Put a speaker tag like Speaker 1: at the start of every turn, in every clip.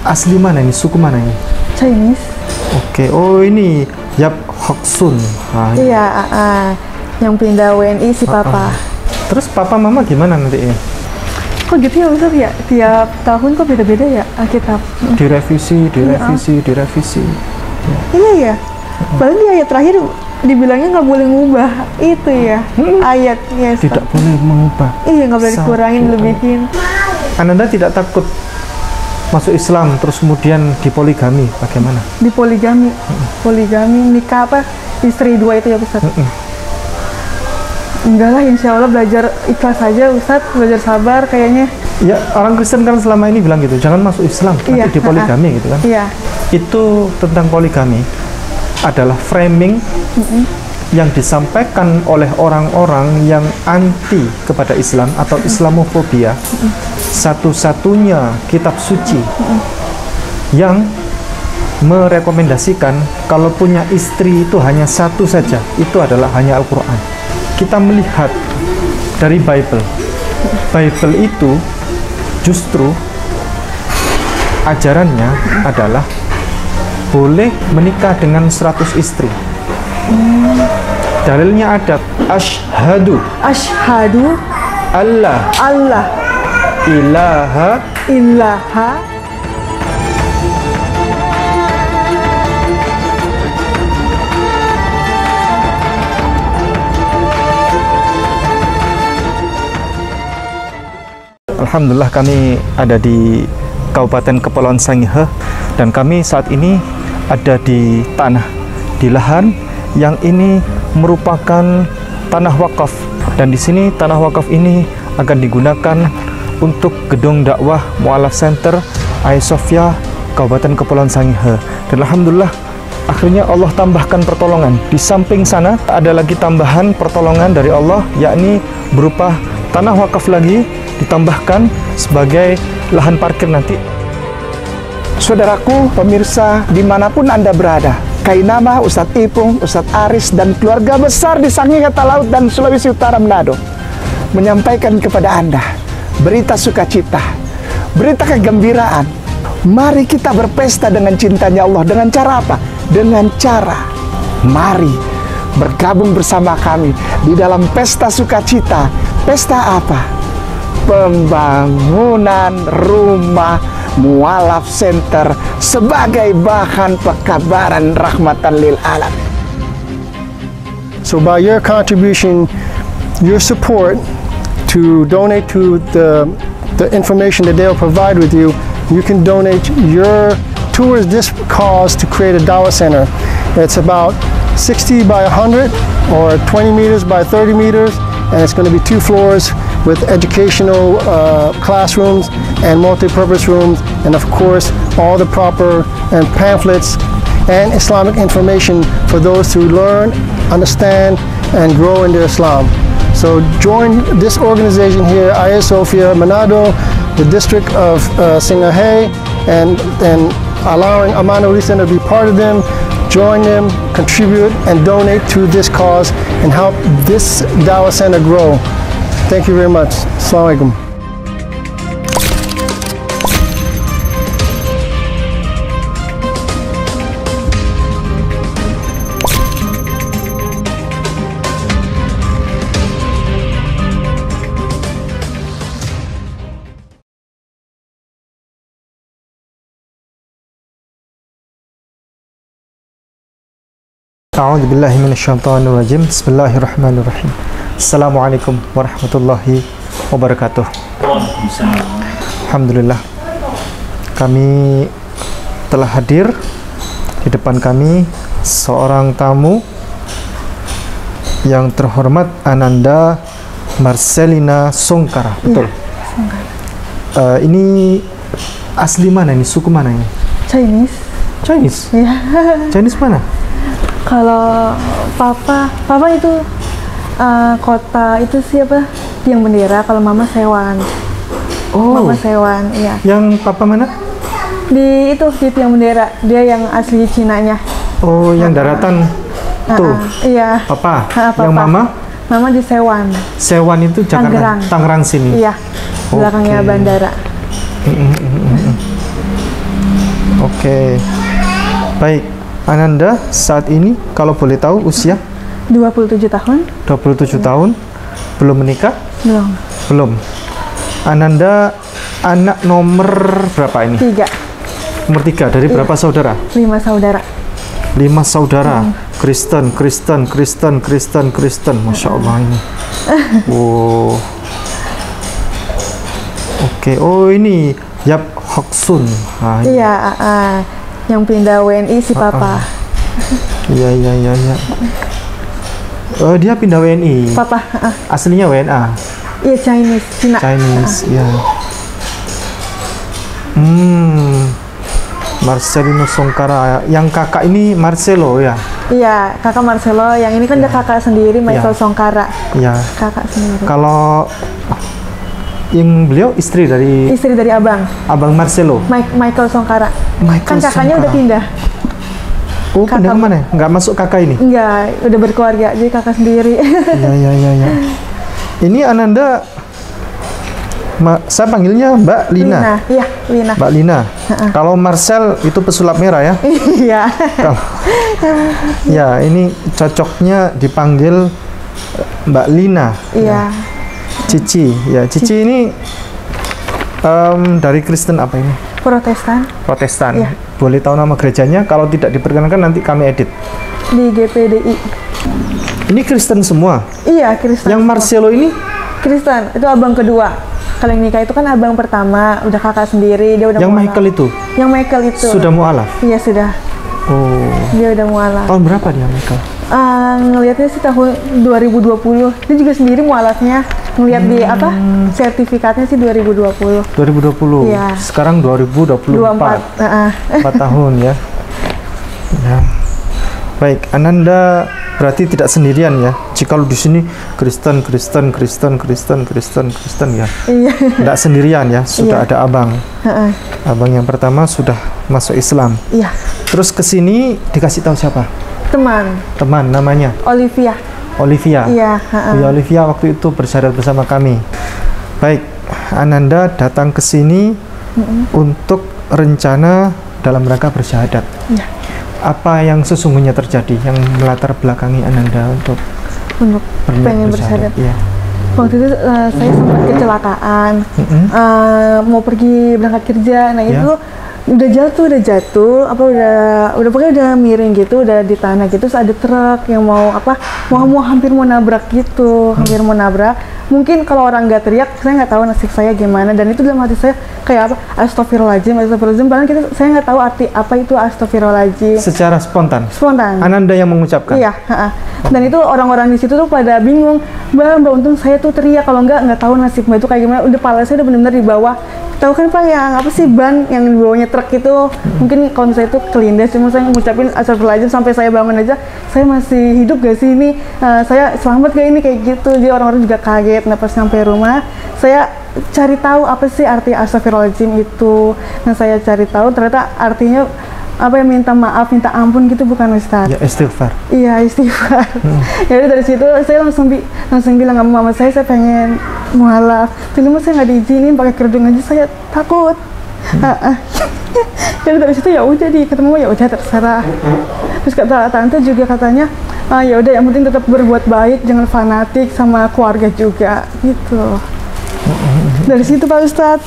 Speaker 1: asli mana ini? Suku mana ini?
Speaker 2: Chinese.
Speaker 1: Oke, oh ini Yap Hoksun.
Speaker 2: Iya, yang pindah WNI si papa.
Speaker 1: Terus papa mama gimana nanti ya?
Speaker 2: Kok gitu ya Ustaz ya? Tiap tahun kok beda-beda ya Alkitab?
Speaker 1: Direvisi.
Speaker 2: Iya ya. Padahal di ayat terakhir dibilangnya nggak boleh ngubah itu ya ayat. Yes,
Speaker 1: tidak boleh mengubah.
Speaker 2: Iya, nggak boleh dikurangin, lebihin.
Speaker 1: Ananda tidak takut masuk Islam terus kemudian dipoligami bagaimana?
Speaker 2: Dipoligami, poligami nikah apa istri dua itu ya Ustaz? Enggak lah, insya Allah belajar ikhlas aja Ustaz, belajar sabar kayaknya.
Speaker 1: Ya, orang Kristen kan selama ini bilang gitu, jangan masuk Islam, nanti dipoligami gitu kan.
Speaker 2: Iya.
Speaker 1: Itu tentang poligami adalah framing yang disampaikan oleh orang-orang yang anti kepada Islam atau Islamofobia. Satu-satunya kitab suci yang merekomendasikan kalau punya istri itu hanya satu saja, itu adalah hanya Al-Quran. Kita melihat dari Bible itu justru ajarannya adalah boleh menikah dengan 100 istri. Dalilnya ada asyhadu Allah ilaha Alhamdulillah, kami ada di Kabupaten Kepulauan Sangihe dan kami saat ini ada di lahan yang ini merupakan tanah wakaf, dan di sini tanah wakaf ini akan digunakan untuk gedung dakwah Mu'alaf Center Hagia Sophia Kabupaten Kepulauan Sangihe. Dan alhamdulillah akhirnya Allah tambahkan pertolongan. Di samping sana ada lagi tambahan pertolongan dari Allah, yakni berupa tanah wakaf lagi ditambahkan sebagai lahan parkir nanti.
Speaker 3: Saudaraku, pemirsa dimanapun Anda berada, Kainama, Ustadz Ipung, Ustadz Aris, dan keluarga besar di Sangihe Talaut dan Sulawesi Utara Manado menyampaikan kepada Anda berita sukacita, berita kegembiraan. Mari kita berpesta dengan cintanya Allah. Dengan cara apa? Dengan cara mari bergabung bersama kami di dalam pesta sukacita. Pesta apa? Pembangunan rumah Mu'alaf Center sebagai bahan pekabaran rahmatan lil alamin.
Speaker 4: So by your contribution, your support to donate to the information that they'll provide with you, you can donate your towards this cause to create a Dawah Center. It's about 60 by 100 or 20 meters by 30 meters, and it's going to be 2 floors with educational classrooms and multi-purpose rooms, and of course all the proper and pamphlets and Islamic information for those who learn, understand, and grow into Islam. So join this organization here, Hagia Sophia Manado, the district of Sangihe, and allowing Aman Uli Center to be part of them. Join them, contribute, and donate to this cause and help this Dawah Center grow. Thank you very much. Assalamualaikum.
Speaker 1: A'udzubillahi minasyaitonirrajim. Bismillahirrahmanirrahim. Assalamualaikum warahmatullahi wabarakatuh. Alhamdulillah, kami telah hadir di depan kami seorang tamu yang terhormat Ananda Marcelina Songkara. Betul?
Speaker 2: Songkara.
Speaker 1: Ini asli mana ini? Suku mana ini? Chinese?
Speaker 2: Iya.
Speaker 1: Chinese mana?
Speaker 2: Kalau papa itu kota itu siapa? Tiang Bendera. Kalau mama Sewan.
Speaker 1: Oh.
Speaker 2: Mama Sewan, iya.
Speaker 1: Yang papa mana?
Speaker 2: Di Tiang Bendera. Dia yang asli Cinanya.
Speaker 1: Oh, yang daratan tuh.
Speaker 2: Iya.
Speaker 1: Papa.
Speaker 2: Papa.
Speaker 1: Yang mama?
Speaker 2: Mama di Sewan.
Speaker 1: Sewan itu Jakarta. Tangerang sini.
Speaker 2: Iya. Belakangnya bandara.
Speaker 1: Oke. Baik, Ananda saat ini kalau boleh tahu usia
Speaker 2: 27 tahun.
Speaker 1: 27 tahun, belum menikah?
Speaker 2: Belum.
Speaker 1: Belum. Ananda anak nomor berapa ini?
Speaker 2: 3.
Speaker 1: Nomor 3 dari berapa saudara?
Speaker 2: 5 saudara.
Speaker 1: 5 saudara. Kristen, Kristen, Kristen, Kristen, Kristen. Masya Allah ini. Wow. Oke, oh ini Yap Hoksun. Ah, ini.
Speaker 2: Iya, yang pindah WNI si papa.
Speaker 1: Iya, iya, iya, iya. Oh, dia pindah WNI.
Speaker 2: Papa,
Speaker 1: Aslinya WNA.
Speaker 2: iya Chinese, Cina.
Speaker 1: Chinese, ya. Marcelino Songkara. Yang kakak ini Marcelo ya?
Speaker 2: Iya, kakak Marcelo. Yang ini kan dia kakak sendiri, Michael
Speaker 1: Ya.
Speaker 2: Songkara.
Speaker 1: Ya.
Speaker 2: Kakak sendiri.
Speaker 1: Kalau yang beliau istri dari
Speaker 2: Istri dari abang,
Speaker 1: Abang Marcelo.
Speaker 2: Michael Songkara.
Speaker 1: Michael
Speaker 2: Kan kakaknya
Speaker 1: Songkara.
Speaker 2: udah pindah.
Speaker 1: Oh, pindah
Speaker 2: kakak-
Speaker 1: kemana? Nggak masuk kakak ini?
Speaker 2: Enggak, udah berkeluarga, jadi kakak sendiri.
Speaker 1: Iya, iya, iya, iya. Ini Ananda, saya panggilnya Mbak Lina.
Speaker 2: Iya, Lina.
Speaker 1: Mbak Lina. Kalau Marcel itu pesulap merah ya.
Speaker 2: Iya.
Speaker 1: Kalau ya ini cocoknya dipanggil Mbak Lina.
Speaker 2: Iya.
Speaker 1: Cici. Ya, Cici ini dari Kristen apa ini?
Speaker 2: Protestan
Speaker 1: Protestan.
Speaker 2: Iya.
Speaker 1: Boleh tahu nama gerejanya? Kalau tidak diperkenankan nanti kami edit.
Speaker 2: di GPDI.
Speaker 1: Ini Kristen semua.
Speaker 2: Iya, Kristen.
Speaker 1: Yang Marcelo ini
Speaker 2: Kristen, itu abang kedua. Kalau yang nikah itu kan abang pertama, udah kakak sendiri, dia udah
Speaker 1: yang
Speaker 2: mualaf.
Speaker 1: Michael itu
Speaker 2: Yang Michael itu.
Speaker 1: sudah mualaf.
Speaker 2: Iya, sudah.
Speaker 1: Oh.
Speaker 2: Dia udah mualaf.
Speaker 1: Tahun berapa dia Michael?
Speaker 2: Ngelihatnya sih tahun 2020. Dia juga sendiri mualafnya. Ngelihat di apa? Sertifikatnya sih 2020.
Speaker 1: 2020.
Speaker 2: Iya.
Speaker 1: Sekarang 2024.
Speaker 2: 24.
Speaker 1: 4 tahun ya. Ya. Baik, Ananda berarti tidak sendirian ya. Jika di sini Kristen, Kristen, Kristen, Kristen, Kristen, Kristen ya.
Speaker 2: Iya.
Speaker 1: Tidak sendirian ya, sudah
Speaker 2: Iya.
Speaker 1: ada abang. Abang yang pertama sudah masuk Islam.
Speaker 2: Iya.
Speaker 1: Terus ke sini dikasih tahu siapa?
Speaker 2: Teman,
Speaker 1: Teman namanya
Speaker 2: Olivia.
Speaker 1: Olivia.
Speaker 2: Iya.
Speaker 1: Buya Olivia waktu itu bersyahadat bersama kami. Baik, Ananda datang ke sini untuk rencana dalam rangka bersyahadat.
Speaker 2: Iya.
Speaker 1: Apa yang sesungguhnya terjadi yang melatar belakangi Ananda untuk
Speaker 2: Untuk
Speaker 1: berniat
Speaker 2: pengen bersyahadat.
Speaker 1: Iya.
Speaker 2: Waktu itu saya sempat kecelakaan, mau pergi berangkat kerja. Nah
Speaker 1: Ya.
Speaker 2: itu udah jatuh, apa udah pokoknya udah miring gitu, udah di tanah gitu. Terus ada truk yang mau hampir mau nabrak gitu, hampir mau nabrak. Mungkin kalau orang nggak teriak, saya nggak tahu nasib saya gimana. Dan itu dalam hati saya kayak apa? Astagfirullahaladzim. Padahal saya nggak tahu arti apa itu astagfirullahaladzim.
Speaker 1: Secara spontan.
Speaker 2: Spontan.
Speaker 1: Ananda yang mengucapkan.
Speaker 2: Iya, dan itu orang-orang di situ tuh pada bingung, Mbak untung saya tuh teriak, kalau nggak tahu nasib Mbak itu kayak gimana. Udah pala saya udah benar-benar di bawah. Tahu kan Pak yang apa sih ban yang di bawahnya truk itu, mungkin kalau misalnya itu kelindes, cuma saya ngucapin astagfirullahaladzim sampai saya bangun aja, saya masih hidup gak sih ini, saya selamat gak ini kayak gitu. Jadi orang-orang juga kaget. Nah pas sampai rumah, saya cari tahu apa sih arti astagfirullahaladzim itu. Nah saya cari tahu ternyata artinya apa yang minta maaf, minta ampun gitu, bukan Ustaz.
Speaker 1: Ya, istighfar.
Speaker 2: Iya, istighfar. Jadi dari situ saya langsung bilang sama mama saya pengen mualaf. Dulu saya nggak diizinin pakai kerudung aja, saya takut. Jadi dari situ ya udah ketemu ya udah terserah. Terus kata tante juga katanya, ya udah yang penting tetap berbuat baik, jangan fanatik sama keluarga juga gitu. Dari situ Pak Ustadz.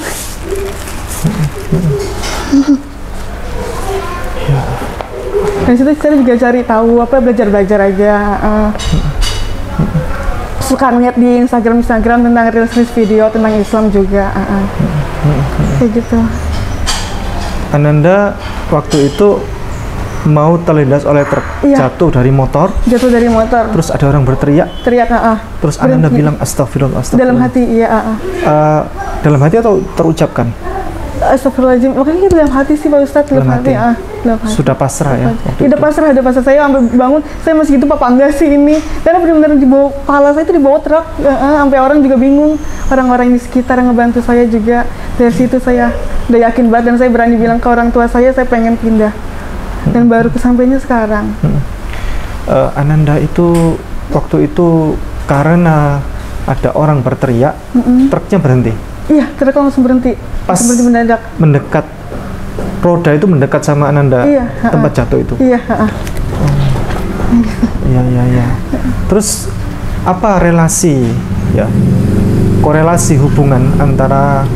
Speaker 2: Dari situ saya juga cari tahu belajar aja. Suka ngeliat di Instagram tentang reels video tentang Islam juga. Kayak gitu.
Speaker 1: Ananda waktu itu mau terlindas oleh truk,
Speaker 2: Iya.
Speaker 1: jatuh dari motor,
Speaker 2: Terus
Speaker 1: ada orang berteriak,
Speaker 2: teriak.
Speaker 1: terus Ananda
Speaker 2: Berhenti.
Speaker 1: bilang astagfirullah, astagfirullah.
Speaker 2: Dalam hati, iya.
Speaker 1: Dalam hati atau terucapkan?
Speaker 2: Astagfirullahaladzim. Makanya dalam hati sih Pak Ustadz. Dalam hati. Dalam hati.
Speaker 1: Sudah pasrah ya? waktu
Speaker 2: Udah
Speaker 1: itu?
Speaker 2: pasrah. Saya sampai bangun, saya masih gitu, Papa enggak sih ini? Karena benar-benar di bawah kepala saya itu di bawah truk, sampai orang juga bingung, orang-orang di sekitar yang ngebantu saya juga. Dari situ saya udah yakin banget dan saya berani bilang ke orang tua saya pengen pindah. Dan baru kesampainya sekarang.
Speaker 1: Ananda itu waktu itu karena ada orang berteriak, truknya berhenti.
Speaker 2: Iya, truk langsung berhenti.
Speaker 1: Pas
Speaker 2: Berhenti mendadak.
Speaker 1: mendekat roda itu mendekat sama Ananda,
Speaker 2: Iya,
Speaker 1: tempat jatuh itu.
Speaker 2: Iya.
Speaker 1: Iya. Terus apa relasi, ya, korelasi hubungan antara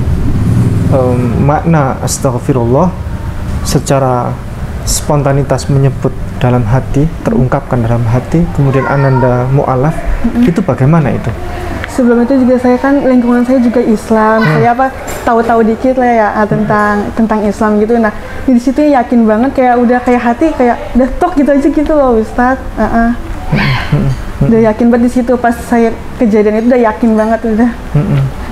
Speaker 1: makna astaghfirullah secara spontanitas menyebut dalam hati, terungkapkan dalam hati, kemudian Ananda mu'alaf, itu bagaimana itu?
Speaker 2: Sebelum itu juga saya kan lingkungan saya juga Islam, saya tahu-tahu dikit lah ya tentang Islam gitu. Nah di situ yakin banget kayak udah kayak hati kayak udah tok gitu aja gitu loh Ustadz. Udah yakin banget di situ pas saya kejadian itu udah yakin banget udah.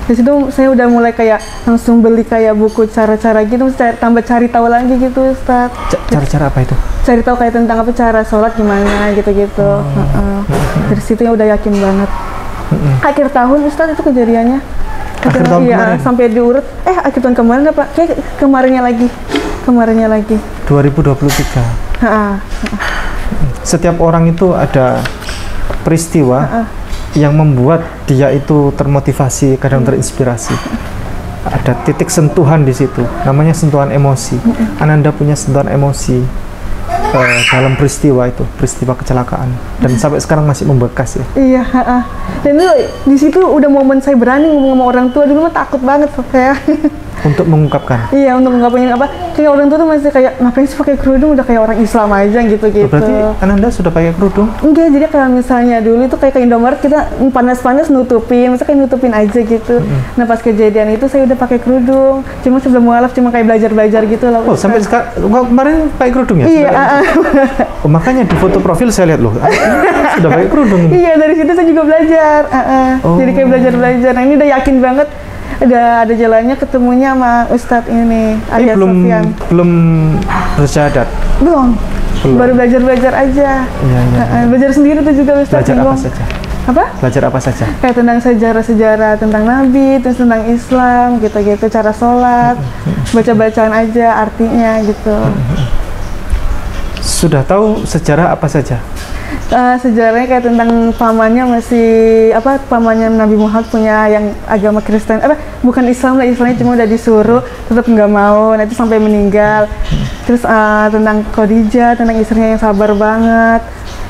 Speaker 2: Di situ saya udah mulai kayak langsung beli kayak buku cara-cara gitu, tambah cari tahu lagi gitu Ustadz.
Speaker 1: Cara-cara apa itu?
Speaker 2: Cari tahu kayak tentang apa cara sholat gimana gitu-gitu. Dari situ ya udah yakin banget. Akhir tahun Ustadz itu kejadiannya.
Speaker 1: Akhir tahun kemarin?
Speaker 2: Sampai diurut. Akhir tahun kemarin apa? Kayak kemarinnya lagi.
Speaker 1: 2023. Setiap orang itu ada peristiwa yang membuat dia itu termotivasi, kadang terinspirasi. Ada titik sentuhan di situ, namanya sentuhan emosi. Ananda punya sentuhan emosi dalam peristiwa itu, peristiwa kecelakaan, dan sampai sekarang masih membekas ya.
Speaker 2: Iya. Dan itu di situ udah momen saya berani ngomong sama orang tua, dulu mah takut banget saya.
Speaker 1: Untuk mengungkapkan.
Speaker 2: Iya, untuk mengungkapin apa? Kayak orang tua tuh masih kayak ngapain sih pakai kerudung, udah kayak orang Islam aja gitu-gitu.
Speaker 1: Berarti Ananda sudah pakai kerudung?
Speaker 2: Enggak, jadi kayak misalnya dulu itu kayak ke Indomaret kita panas-panas nutupin, maksudnya kayak nutupin aja gitu. Nah pas kejadian itu saya udah pakai kerudung, cuma sebelum mualaf cuma kayak belajar-belajar gitu loh.
Speaker 1: Oh sampai sekarang kemarin pakai kerudung ya?
Speaker 2: Iya.
Speaker 1: Oh, makanya di foto profil saya lihat loh, sudah pakai kerudung.
Speaker 2: Iya, dari situ saya juga belajar. Jadi kayak belajar-belajar. Nah ini udah yakin banget. Ada jalannya ketemunya sama Ustadz ini, Ayah Sofyan.
Speaker 1: Belum bersyahadat?
Speaker 2: Belum. Baru belajar-belajar aja.
Speaker 1: Iya.
Speaker 2: Belajar sendiri tuh juga Ustadz.
Speaker 1: Belajar apa saja?
Speaker 2: Apa?
Speaker 1: Belajar apa saja?
Speaker 2: Kayak tentang sejarah-sejarah tentang Nabi, terus tentang Islam, gitu-gitu, cara sholat, baca-bacaan aja artinya gitu.
Speaker 1: Sudah tahu sejarah apa saja?
Speaker 2: Sejarahnya kayak tentang pamannya pamannya Nabi Muhammad punya yang agama Kristen, bukan Islam lah istilahnya, cuma udah disuruh tetap nggak mau, nanti sampai meninggal. Terus tentang Khadijah, tentang istrinya yang sabar banget,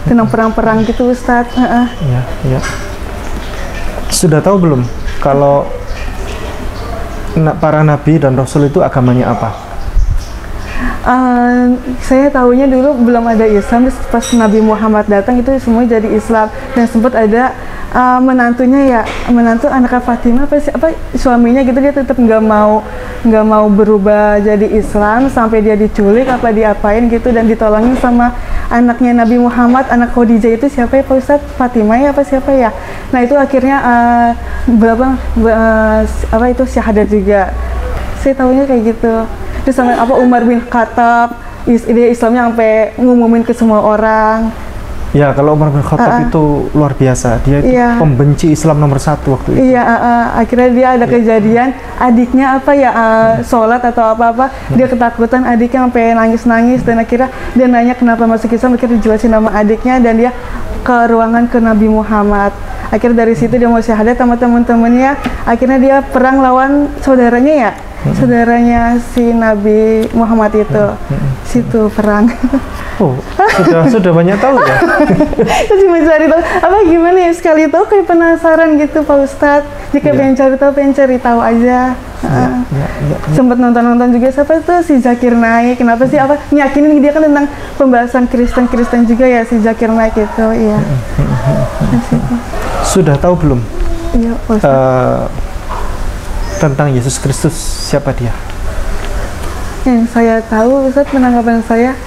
Speaker 2: tentang perang-perang gitu Ustadz.
Speaker 1: Iya. Sudah tahu belum kalau para nabi dan rasul itu agamanya apa?
Speaker 2: Saya tahunya dulu belum ada Islam, terus pas Nabi Muhammad datang itu semua jadi Islam, dan sempat ada menantu anaknya Fatimah suaminya gitu, dia tetap nggak mau berubah jadi Islam sampai dia diculik diapain gitu, dan ditolongin sama anaknya Nabi Muhammad, anak Khadijah itu siapa ya Pak Ustadz? Fatimah ya apa siapa ya? Nah itu akhirnya itu syahadat juga. Saya tahunya kayak gitu. Terus sama Umar bin Khattab, dia Islamnya sampai ngumumin ke semua orang.
Speaker 1: Ya, kalau Umar bin Khattab itu luar biasa. Dia itu pembenci Islam nomor 1 waktu itu.
Speaker 2: Iya, akhirnya dia ada kejadian adiknya sholat atau apa-apa, dia ketakutan, adiknya sampai nangis-nangis, dan akhirnya dia nanya kenapa masuk Islam, akhirnya dijelasin nama adiknya, dan dia ke ruangan ke Nabi Muhammad. Akhirnya dari situ dia mau syahadat sama teman-temannya. Akhirnya dia perang lawan saudaranya saudaranya si Nabi Muhammad itu. Situ perang.
Speaker 1: Oh, sudah banyak tahu ya.
Speaker 2: Terus mencari tahu gimana ya, sekali tahu kayak penasaran gitu Pak Ustadz. Jika pengen cari tahu aja. Sempat nonton juga siapa itu si Zakir Naik. Kenapa sih nyakinin dia kan tentang pembahasan Kristen juga ya si Zakir Naik itu. Iya.
Speaker 1: Sudah tahu belum?
Speaker 2: Iya, Pak Ustadz.
Speaker 1: Tentang Yesus Kristus, siapa dia?
Speaker 2: Yang saya tahu, Ustadz, penanggapan saya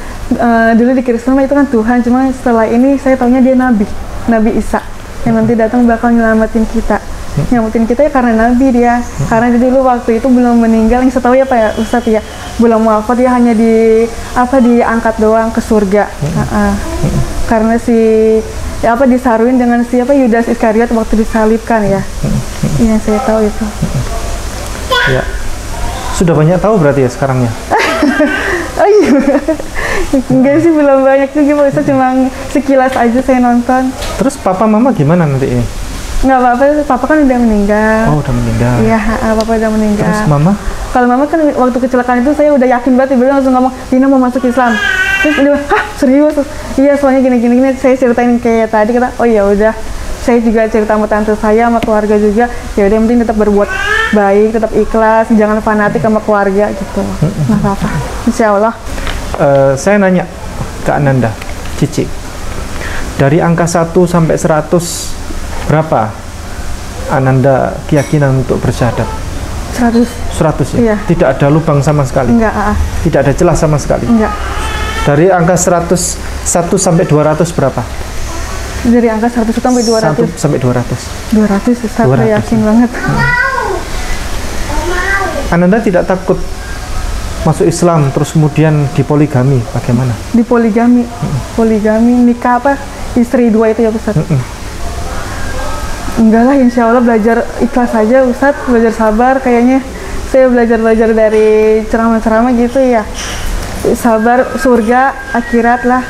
Speaker 2: dulu di Kristen itu kan Tuhan, cuma setelah ini saya taunya dia Nabi Isa yang nanti datang bakal nyelamatin kita. Nyelamatin kita ya karena Nabi dia, karena dia dulu waktu itu belum meninggal, yang saya tahu ya Pak ya Ustadz ya, belum wafat, dia hanya diangkat doang ke surga. Karena disaruin dengan Yudas Iskariot waktu disalibkan ya. Iya, saya tahu itu.
Speaker 1: Ya, sudah banyak tahu berarti ya sekarang ya?
Speaker 2: Oh iya, enggak sih, belum banyak juga Pak Ustadz, cuma sekilas aja saya nonton.
Speaker 1: Terus papa mama gimana nanti ini?
Speaker 2: Nggak apa-apa, papa kan udah meninggal.
Speaker 1: Oh, udah meninggal.
Speaker 2: Iya, papa udah meninggal.
Speaker 1: Terus mama?
Speaker 2: Kalau mama kan waktu kecelakaan itu saya udah yakin banget, tiba-tiba langsung ngomong, Dina mau masuk Islam. Terus dia, hah serius? Terus, iya soalnya gini, saya ceritain kayak tadi, kata, oh ya udah, saya juga cerita sama tante saya, sama keluarga juga, ya udah yang penting tetap berbuat baik, tetap ikhlas, jangan fanatik sama keluarga gitu. Nggak apa-apa, insya Allah.
Speaker 1: Saya nanya ke Ananda, Cici, dari angka 1 sampai 100 berapa Ananda keyakinan untuk bersyahadat?
Speaker 2: 100.
Speaker 1: 100 ya?
Speaker 2: Iya.
Speaker 1: Tidak ada lubang sama sekali?
Speaker 2: Enggak,
Speaker 1: Tidak ada celah sama sekali?
Speaker 2: enggak.
Speaker 1: Dari angka 101 sampai 200 berapa?
Speaker 2: Dari angka 100 sampai 200.
Speaker 1: 1 sampai 200.
Speaker 2: 200, Ustaz,
Speaker 1: 200.
Speaker 2: saya yakin banget.
Speaker 1: Ananda tidak takut masuk Islam terus kemudian dipoligami, bagaimana?
Speaker 2: Di poligami, nikah apa? Istri 2 itu ya Ustaz? Enggak lah, insya Allah belajar ikhlas aja Ustaz, belajar sabar kayaknya. Saya belajar dari ceramah-ceramah gitu ya. Sabar, surga, akhirat lah.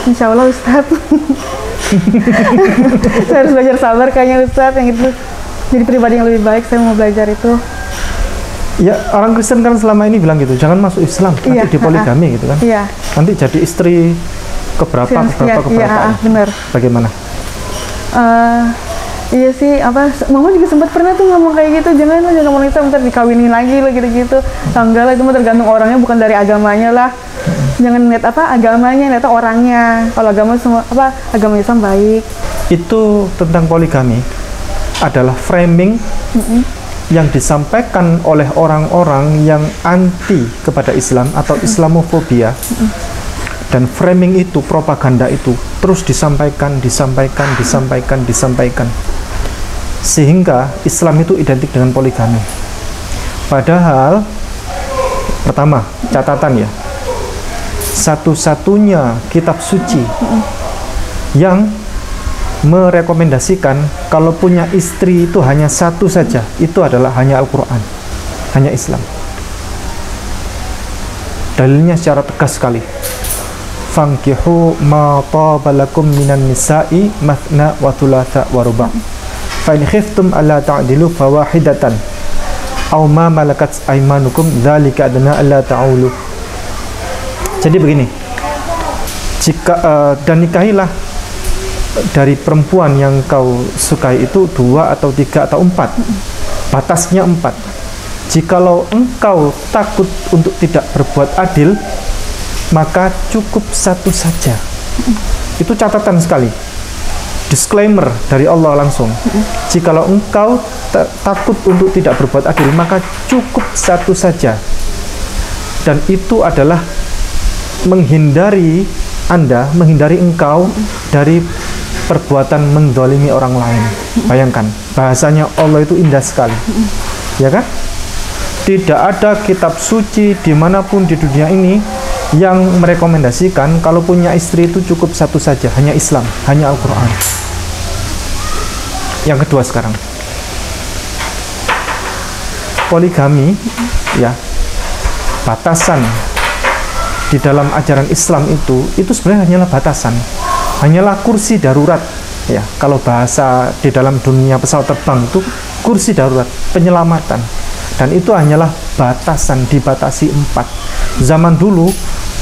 Speaker 2: Insya Allah Ustaz. Saya harus belajar sabar kayaknya Ustaz, yang itu. Jadi pribadi yang lebih baik, saya mau belajar itu.
Speaker 1: Ya, orang Kristen kan selama ini bilang gitu, jangan masuk Islam, nanti dipoligami gitu kan.
Speaker 2: Iya.
Speaker 1: Nanti jadi istri keberapa.
Speaker 2: Iya, benar.
Speaker 1: Bagaimana?
Speaker 2: Iya sih, mama juga sempat pernah tuh ngomong kayak gitu, jangan ngomong Islam, ntar dikawinin lagi lah gitu-gitu. Enggak lah, itu mah tergantung orangnya, bukan dari agamanya lah. Jangan lihat agamanya, lihat orangnya. Kalau agama agama Islam baik. Itu
Speaker 1: tentang poligami adalah framing yang disampaikan oleh orang-orang yang anti kepada Islam atau Islamofobia. Dan framing itu, propaganda itu terus disampaikan. Sehingga Islam itu identik dengan poligami. Padahal, pertama, catatan ya, satu-satunya kitab suci yang merekomendasikan kalau punya istri itu hanya satu saja, itu adalah hanya Al-Quran, hanya Islam. Dalilnya secara tegas sekali. Fankihu ma tabalakum minan nisa'i mathna wa thulatha wa ruba'. Fa in khiftum alla ta'dilu fawahidatan aw ma malakat aymanukum dzalika adna alla ta'ulu. Jadi begini. Jika dan nikahilah dari perempuan yang kau sukai itu 2 atau 3 atau 4. Batasnya 4. Jikalau engkau takut untuk tidak berbuat adil, maka cukup satu saja. Itu catatan sekali. Disclaimer dari Allah langsung. Jikalau engkau takut untuk tidak berbuat adil, maka cukup satu saja. Dan itu adalah menghindari engkau dari perbuatan menzalimi orang lain. Bayangkan, bahasanya Allah itu indah sekali. Ya kan? Tidak ada kitab suci dimanapun di dunia ini yang merekomendasikan kalau punya istri itu cukup satu saja, hanya Islam, hanya Al-Quran. Yang kedua sekarang, poligami, ya, batasan di dalam ajaran Islam itu sebenarnya hanyalah batasan, hanyalah kursi darurat, ya. Kalau bahasa di dalam dunia pesawat terbang itu kursi darurat, penyelamatan, dan itu hanyalah batasan, dibatasi 4. Zaman dulu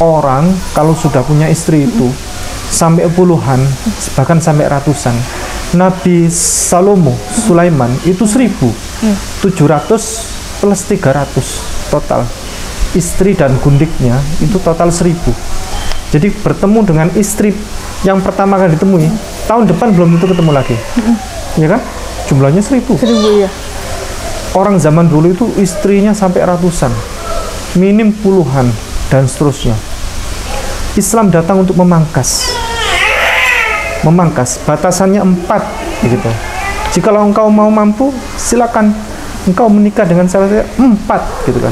Speaker 1: orang kalau sudah punya istri itu sampai puluhan, bahkan sampai ratusan. Nabi Sulaiman itu 1.700 plus 300 total. Istri dan gundiknya itu total 1.000. Jadi bertemu dengan istri yang pertama kali ditemui, tahun depan belum tentu ketemu lagi. Ya kan? Jumlahnya 1.000.
Speaker 2: 1.000 ya.
Speaker 1: Orang zaman dulu itu istrinya sampai ratusan, minim puluhan, dan seterusnya. Islam datang untuk memangkas batasannya 4 begitu. Jikalau engkau mau mampu, silakan engkau menikah dengan saya 4 gitu kan.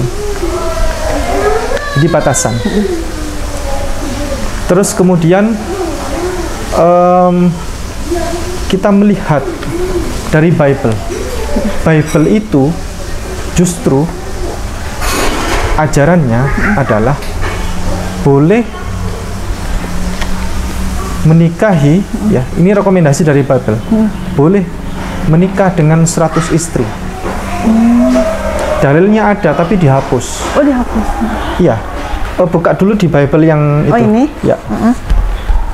Speaker 1: Jadi batasan. Terus kemudian kita melihat dari Bible itu justru ajarannya adalah boleh menikahi, ya, ini rekomendasi dari Bible, boleh menikah dengan 100 istri. Dalilnya ada tapi dihapus.
Speaker 2: Oh, dihapus.
Speaker 1: Iya. Buka dulu di Bible yang itu.
Speaker 2: Oh, ini?
Speaker 1: Ya.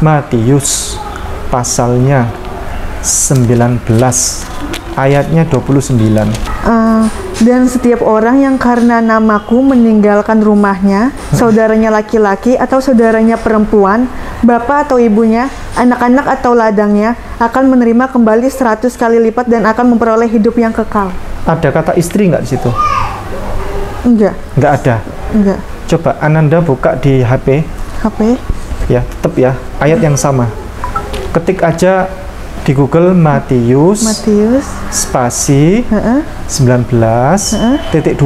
Speaker 1: Matius pasalnya 19 ayatnya 29.
Speaker 2: Dan setiap orang yang karena namaku meninggalkan rumahnya, saudaranya laki-laki atau saudaranya perempuan, bapak atau ibunya, anak-anak atau ladangnya, akan menerima kembali 100 kali lipat dan akan memperoleh hidup yang kekal.
Speaker 1: Ada kata istri nggak di situ?
Speaker 2: Enggak.
Speaker 1: Nggak ada.
Speaker 2: Enggak.
Speaker 1: Coba Ananda buka di HP.
Speaker 2: HP.
Speaker 1: Ya, tetap ya. Ayat yang sama. Ketik aja di Google Matius spasi 19 29.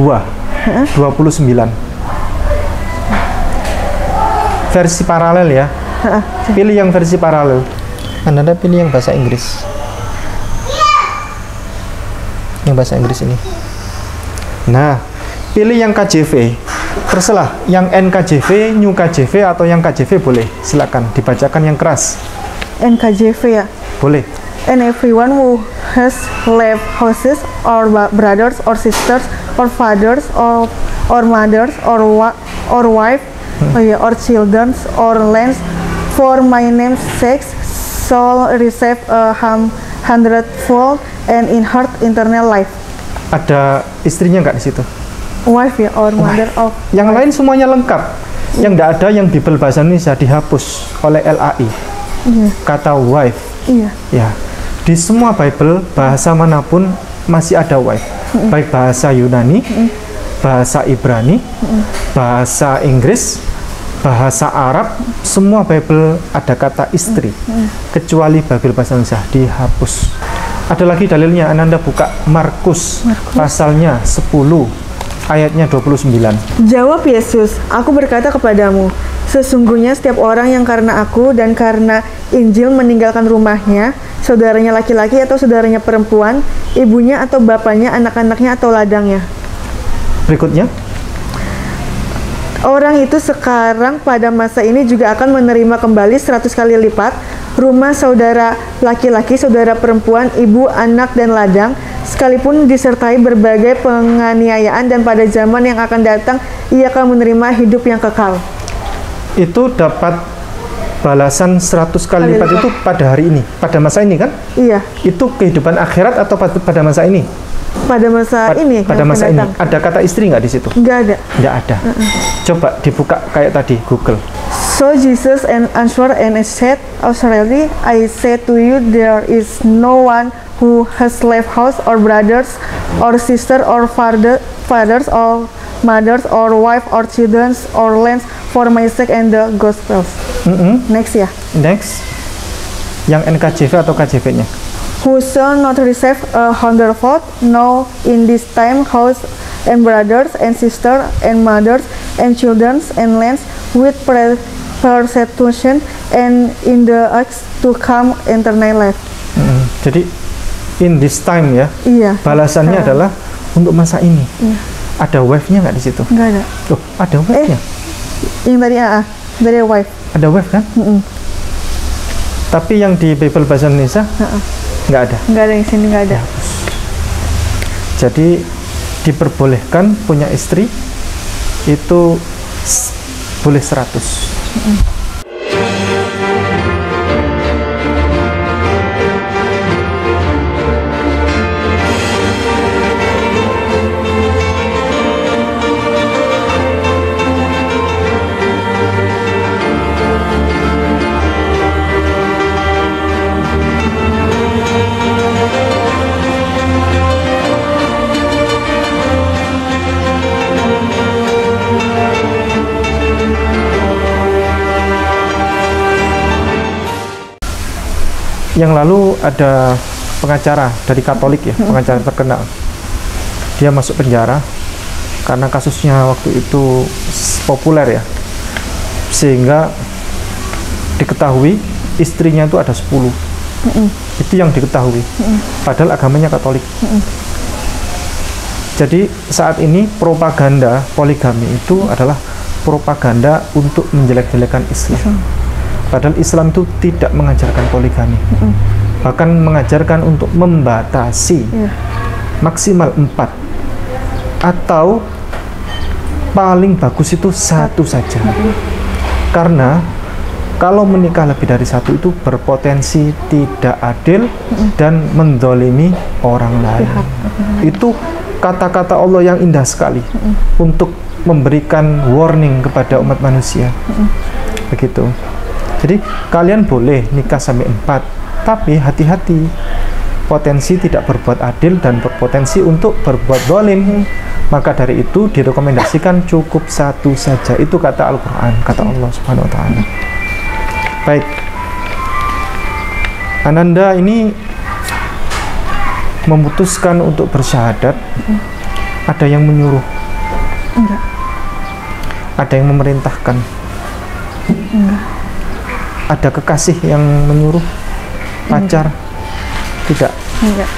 Speaker 1: Versi paralel ya. Pilih yang versi paralel. Anda pilih yang bahasa Inggris. Yang bahasa Inggris ini. Nah, pilih yang KJV. Terserah, yang NKJV, New KJV atau yang KJV boleh. Silakan dibacakan yang keras.
Speaker 2: NKJV ya.
Speaker 1: Boleh.
Speaker 2: And everyone who has left houses or brothers or sisters or fathers or mothers or wife or children or lands for my name's sake shall receive a hundredfold and inherit eternal life.
Speaker 1: Ada istrinya nggak di situ?
Speaker 2: Wife ya, or mother of.
Speaker 1: Yang lain semuanya lengkap. Yang nggak ada yang Bible bahasa Indonesia dihapus oleh LAI. Kata wife.
Speaker 2: Iya.
Speaker 1: Ya. Di semua Bible bahasa manapun masih ada wife. Baik bahasa Yunani, bahasa Ibrani, bahasa Inggris, bahasa Arab, semua Bible ada kata istri. Kecuali Bible bahasa Indonesia dihapus. Ada lagi dalilnya, Ananda buka Markus. Pasalnya 10 ayatnya 29.
Speaker 2: Jawab Yesus, aku berkata kepadamu, sesungguhnya setiap orang yang karena aku dan karena Injil meninggalkan rumahnya, saudaranya laki-laki atau saudaranya perempuan, ibunya atau bapaknya, anak-anaknya atau ladangnya.
Speaker 1: Berikutnya.
Speaker 2: Orang itu sekarang pada masa ini juga akan menerima kembali 100 kali lipat rumah saudara laki-laki, saudara perempuan, ibu, anak, dan ladang, sekalipun disertai berbagai penganiayaan, dan pada zaman yang akan datang ia akan menerima hidup yang kekal.
Speaker 1: Itu dapat balasan 100 kali lipat itu pada hari ini, pada masa ini kan?
Speaker 2: Iya.
Speaker 1: Itu kehidupan akhirat atau pada masa ini?
Speaker 2: Pada masa ini.
Speaker 1: Pada masa ini. Ada kata istri nggak di situ?
Speaker 2: Nggak ada.
Speaker 1: Nggak ada. Coba dibuka kayak tadi Google.
Speaker 2: So Jesus answered and said, "Authority, I say to you, there is no one who has left house or brothers or sister or fathers or mothers or wife or children or lands for my sake and the gospels." Next ya.
Speaker 1: Next. Yang NKJV atau KJV-nya?
Speaker 2: Who shall not receive a hundredfold, no, in this time house and brothers and sisters and mothers and children and lands with persecution and in the age to come eternal life.
Speaker 1: Jadi in this time ya.
Speaker 2: Iya.
Speaker 1: Balasannya adalah untuk masa ini. Iya. Ada wife-nya nggak di situ?
Speaker 2: Nggak ada.
Speaker 1: Oh, ada wife-nya.
Speaker 2: Yang tadi dari wife.
Speaker 1: Ada wife kan? Tapi yang di Bible bahasa Indonesia nggak ada.
Speaker 2: Nggak ada, yang sini nggak ada.
Speaker 1: Jadi diperbolehkan punya istri itu boleh 100. Yang lalu ada pengacara dari Katolik ya, pengacara terkenal. Dia masuk penjara karena kasusnya waktu itu populer ya. Sehingga diketahui istrinya itu ada 10. Itu yang diketahui. Padahal agamanya Katolik. Jadi saat ini propaganda poligami itu adalah propaganda untuk menjelek-jelekan Islam. Padahal Islam itu tidak mengajarkan poligami, bahkan mengajarkan untuk membatasi maksimal 4. atau paling bagus itu satu saja. Karena kalau menikah lebih dari satu itu berpotensi tidak adil dan mendolimi orang lain. Itu kata-kata Allah yang indah sekali untuk memberikan warning kepada umat manusia. Begitu. Jadi kalian boleh nikah sampai 4, tapi hati-hati, potensi tidak berbuat adil dan berpotensi untuk berbuat zalim. Maka dari itu direkomendasikan cukup satu saja. Itu kata Al-Quran, kata Allah Subhanahu Wa Taala. Baik, Ananda ini memutuskan untuk bersyahadat. Ada yang menyuruh?
Speaker 2: Enggak.
Speaker 1: Ada yang memerintahkan?
Speaker 2: Enggak.
Speaker 1: Ada kekasih yang menyuruh? Pacar? Tidak.
Speaker 2: Enggak.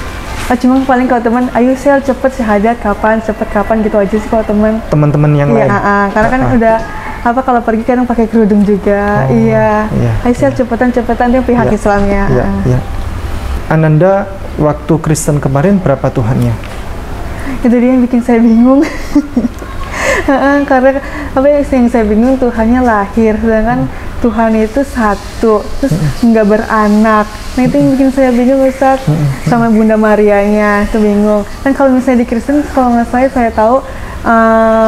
Speaker 2: Cuma paling kalau teman, ayo sel cepet syahadat kapan, cepet kapan gitu aja sih kalau teman.
Speaker 1: Teman-teman yang lain.
Speaker 2: Karena kan udah apa kalau pergi kan pakai kerudung juga. Iya. Ayo sel cepetan dia pihak Islamnya.
Speaker 1: Iya. Ananda waktu Kristen kemarin berapa Tuhannya?
Speaker 2: Itu dia yang bikin saya bingung. Karena apa yang saya bingung, Tuhannya lahir, sedangkan Tuhan itu satu, terus nggak beranak. Nah itu yang bikin saya bingung, Ustadz. Sama Bunda Marianya itu bingung. Dan kalau misalnya di Kristen, kalau nggak saya tahu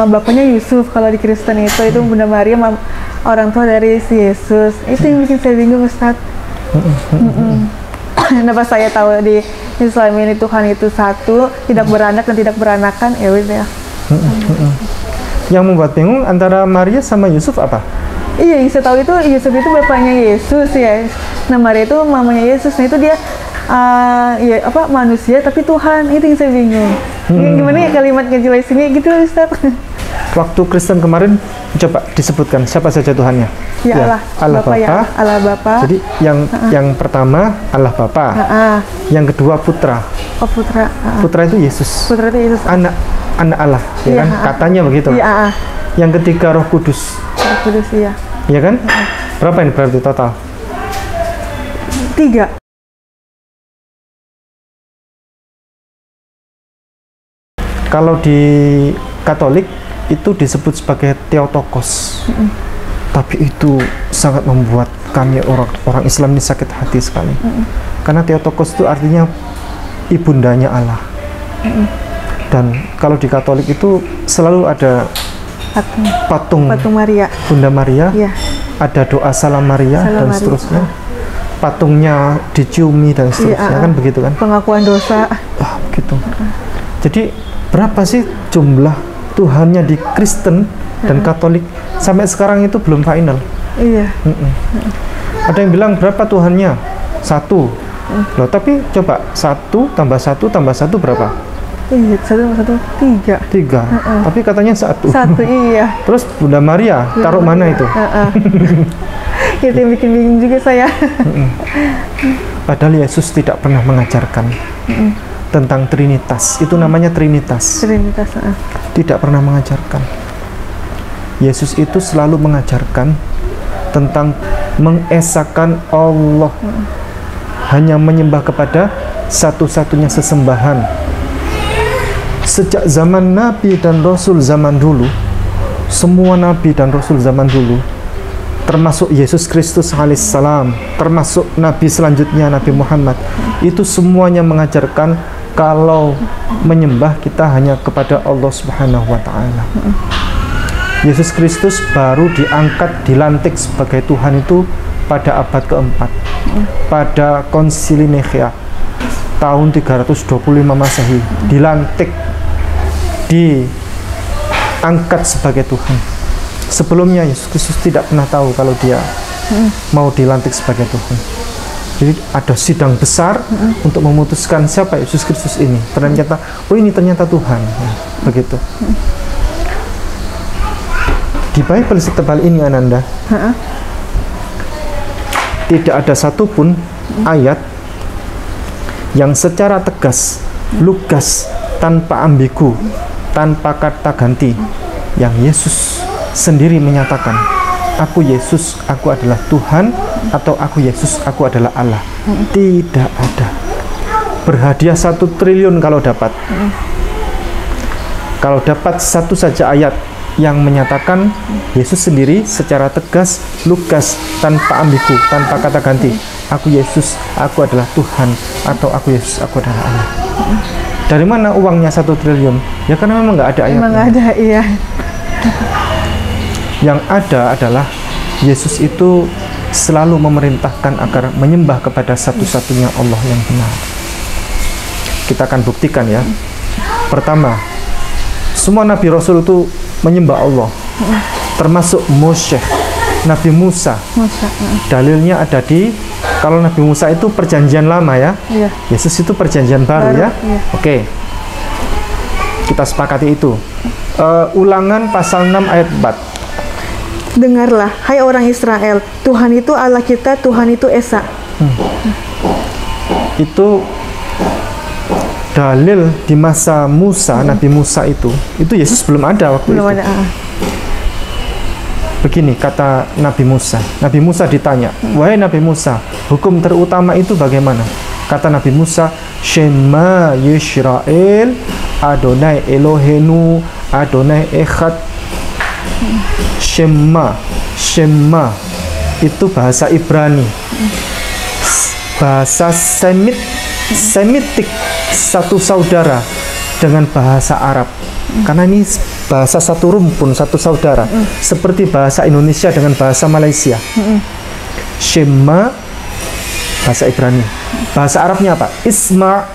Speaker 2: bapaknya Yusuf. Kalau di Kristen itu Bunda Maria orang tua dari si Yesus. Itu yang bikin saya bingung, Ustadz. Kenapa saya tahu di Islam ini Tuhan itu satu, tidak beranak dan tidak beranakan, ya udah.
Speaker 1: Yang membuat bingung antara Maria sama Yusuf apa?
Speaker 2: Iya, yang saya tahu itu Yusuf itu bapaknya Yesus ya. Nah Maria itu mamanya Yesus. Nah itu dia manusia tapi Tuhan. Itu yang saya bingung. Gimana ya kalimat ngejelasinnya gitu, Ustaz?
Speaker 1: Waktu Kristen kemarin coba disebutkan siapa saja Tuhannya?
Speaker 2: Ya, Allah Bapa. Ya, Allah Bapa.
Speaker 1: Jadi yang pertama Allah Bapa. Yang kedua Putra.
Speaker 2: Oh, Putra.
Speaker 1: Putra itu Yesus.
Speaker 2: Putra itu Yesus.
Speaker 1: Anak Allah, ya kan? Katanya begitu.
Speaker 2: Iya.
Speaker 1: Yang ketiga Roh Kudus.
Speaker 2: Roh Kudus, iya.
Speaker 1: Iya kan? Berapa ini berarti total?
Speaker 2: 3.
Speaker 1: Kalau di Katolik itu disebut sebagai Theotokos. Tapi itu sangat membuat kami orang Islam ini sakit hati sekali. Karena Theotokos itu artinya ibundanya Allah. Dan kalau di Katolik itu selalu ada patung
Speaker 2: Maria,
Speaker 1: Bunda Maria,
Speaker 2: ya.
Speaker 1: Ada doa Salam Maria dan seterusnya. Patungnya diciumi dan seterusnya, kan begitu kan?
Speaker 2: Pengakuan dosa.
Speaker 1: Begitu. Jadi berapa sih jumlah Tuhannya di Kristen dan Katolik? Sampai sekarang itu belum final.
Speaker 2: Iya.
Speaker 1: Ada yang bilang berapa Tuhannya? 1. Loh, tapi coba 1 tambah 1 tambah 1 berapa?
Speaker 2: Iya, 3.
Speaker 1: Tapi katanya 1.
Speaker 2: 1, iya.
Speaker 1: Terus Bunda Maria taruh mana itu?
Speaker 2: Itu yang bikin bingung juga saya.
Speaker 1: Padahal Yesus tidak pernah mengajarkan tentang Trinitas. Itu namanya Trinitas. Tidak pernah mengajarkan. Yesus itu selalu mengajarkan tentang mengesahkan Allah. Hanya menyembah kepada satu-satunya sesembahan. Sejak zaman Nabi dan Rasul zaman dulu, semua Nabi dan Rasul zaman dulu, termasuk Yesus Kristus alaihissalam, termasuk Nabi selanjutnya Nabi Muhammad, itu semuanya mengajarkan kalau menyembah kita hanya kepada Allah Subhanahu wa Ta'ala. Yesus Kristus baru diangkat, dilantik sebagai Tuhan itu pada abad keempat, pada Konsili Nikea tahun 325 Masehi, dilantik, diangkat sebagai Tuhan. Sebelumnya Yesus Kristus tidak pernah tahu kalau dia mau dilantik sebagai Tuhan. Jadi ada sidang besar untuk memutuskan siapa Yesus Kristus ini. Ternyata, ini ternyata Tuhan. Begitu. Di Bible setebal ini, Ananda, tidak ada satupun ayat yang secara tegas, lugas, tanpa ambigu, tanpa kata ganti, yang Yesus sendiri menyatakan, aku Yesus, aku adalah Tuhan, atau aku Yesus, aku adalah Allah. Tidak ada. Berhadiah 1 triliun kalau dapat. Kalau dapat satu saja ayat yang menyatakan Yesus sendiri secara tegas, lugas, tanpa ambigu, tanpa kata ganti, aku Yesus, aku adalah Tuhan, atau aku Yesus, aku adalah Allah. Dari mana uangnya 1 triliun? Ya karena memang nggak ada ayatnya.
Speaker 2: Memang nggak ada, iya.
Speaker 1: Yang ada adalah Yesus itu selalu memerintahkan agar menyembah kepada satu-satunya Allah yang benar. Kita akan buktikan ya. Pertama, semua Nabi Rasul itu menyembah Allah, termasuk Moshe, Nabi Musa. Dalilnya ada di, kalau Nabi Musa itu perjanjian lama ya,
Speaker 2: Iya.
Speaker 1: Yesus itu perjanjian baru ya.
Speaker 2: Iya.
Speaker 1: Oke, kita sepakati itu. Ulangan pasal 6 ayat 4.
Speaker 2: Dengarlah, hai orang Israel, Tuhan itu Allah kita, Tuhan itu Esa.
Speaker 1: Itu dalil di masa Musa, Nabi Musa itu Yesus belum ada waktu
Speaker 2: Belum
Speaker 1: itu.
Speaker 2: ada.
Speaker 1: Begini kata Nabi Musa. Nabi Musa ditanya, wahai Nabi Musa, hukum terutama itu bagaimana? Kata Nabi Musa, Shema Yisrael, Adonai Elohenu, Adonai Echad. Shema itu bahasa Ibrani, bahasa Semitik, satu saudara dengan bahasa Arab. Karena ini bahasa satu rumpun, satu saudara, seperti bahasa Indonesia dengan bahasa Malaysia. Shema bahasa Ibrani, bahasa Arabnya apa? Isma.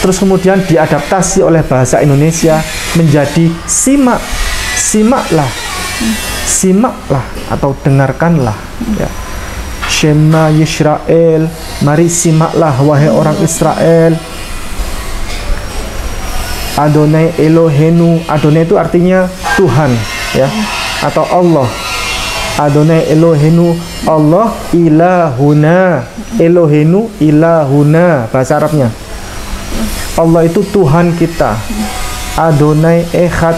Speaker 1: Terus kemudian diadaptasi oleh bahasa Indonesia menjadi simak. Simaklah atau dengarkanlah ya. Shema Yisrael, mari simaklah wahai orang Israel. Adonai Elohenu, Adonai itu artinya Tuhan ya, atau Allah. Adonai Elohenu, Allah ilahuna. Elohenu ilahuna bahasa Arabnya. Allah itu Tuhan kita. Adonai Echad,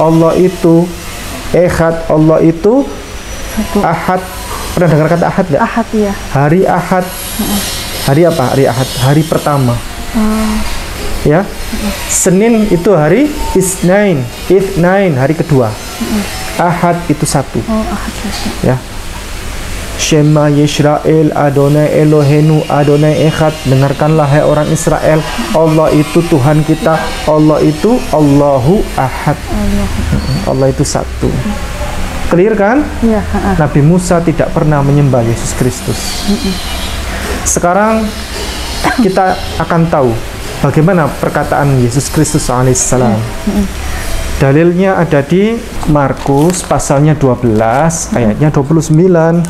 Speaker 1: Allah itu Echad, Allah itu Ahad. Pernah dengar kata Ahad nggak?
Speaker 2: Ahad ya.
Speaker 1: Hari Ahad. Hari apa? Hari Ahad, hari pertama. Ya. Senin itu hari Isnain, hari kedua. Ahad itu satu.
Speaker 2: Ahad.
Speaker 1: Ya. Shema Yisrael, Adonai Elohenu, Adonai Echad. Dengarkanlah hai orang Israel, Allah itu Tuhan kita, Allah itu Allahu Ahad. Allah itu satu. Clear kan?
Speaker 2: Iya.
Speaker 1: Nabi Musa tidak pernah menyembah Yesus Kristus. Sekarang kita akan tahu bagaimana perkataan Yesus Kristus alaihissalam. Dalilnya ada di Markus pasalnya 12 ayatnya 29.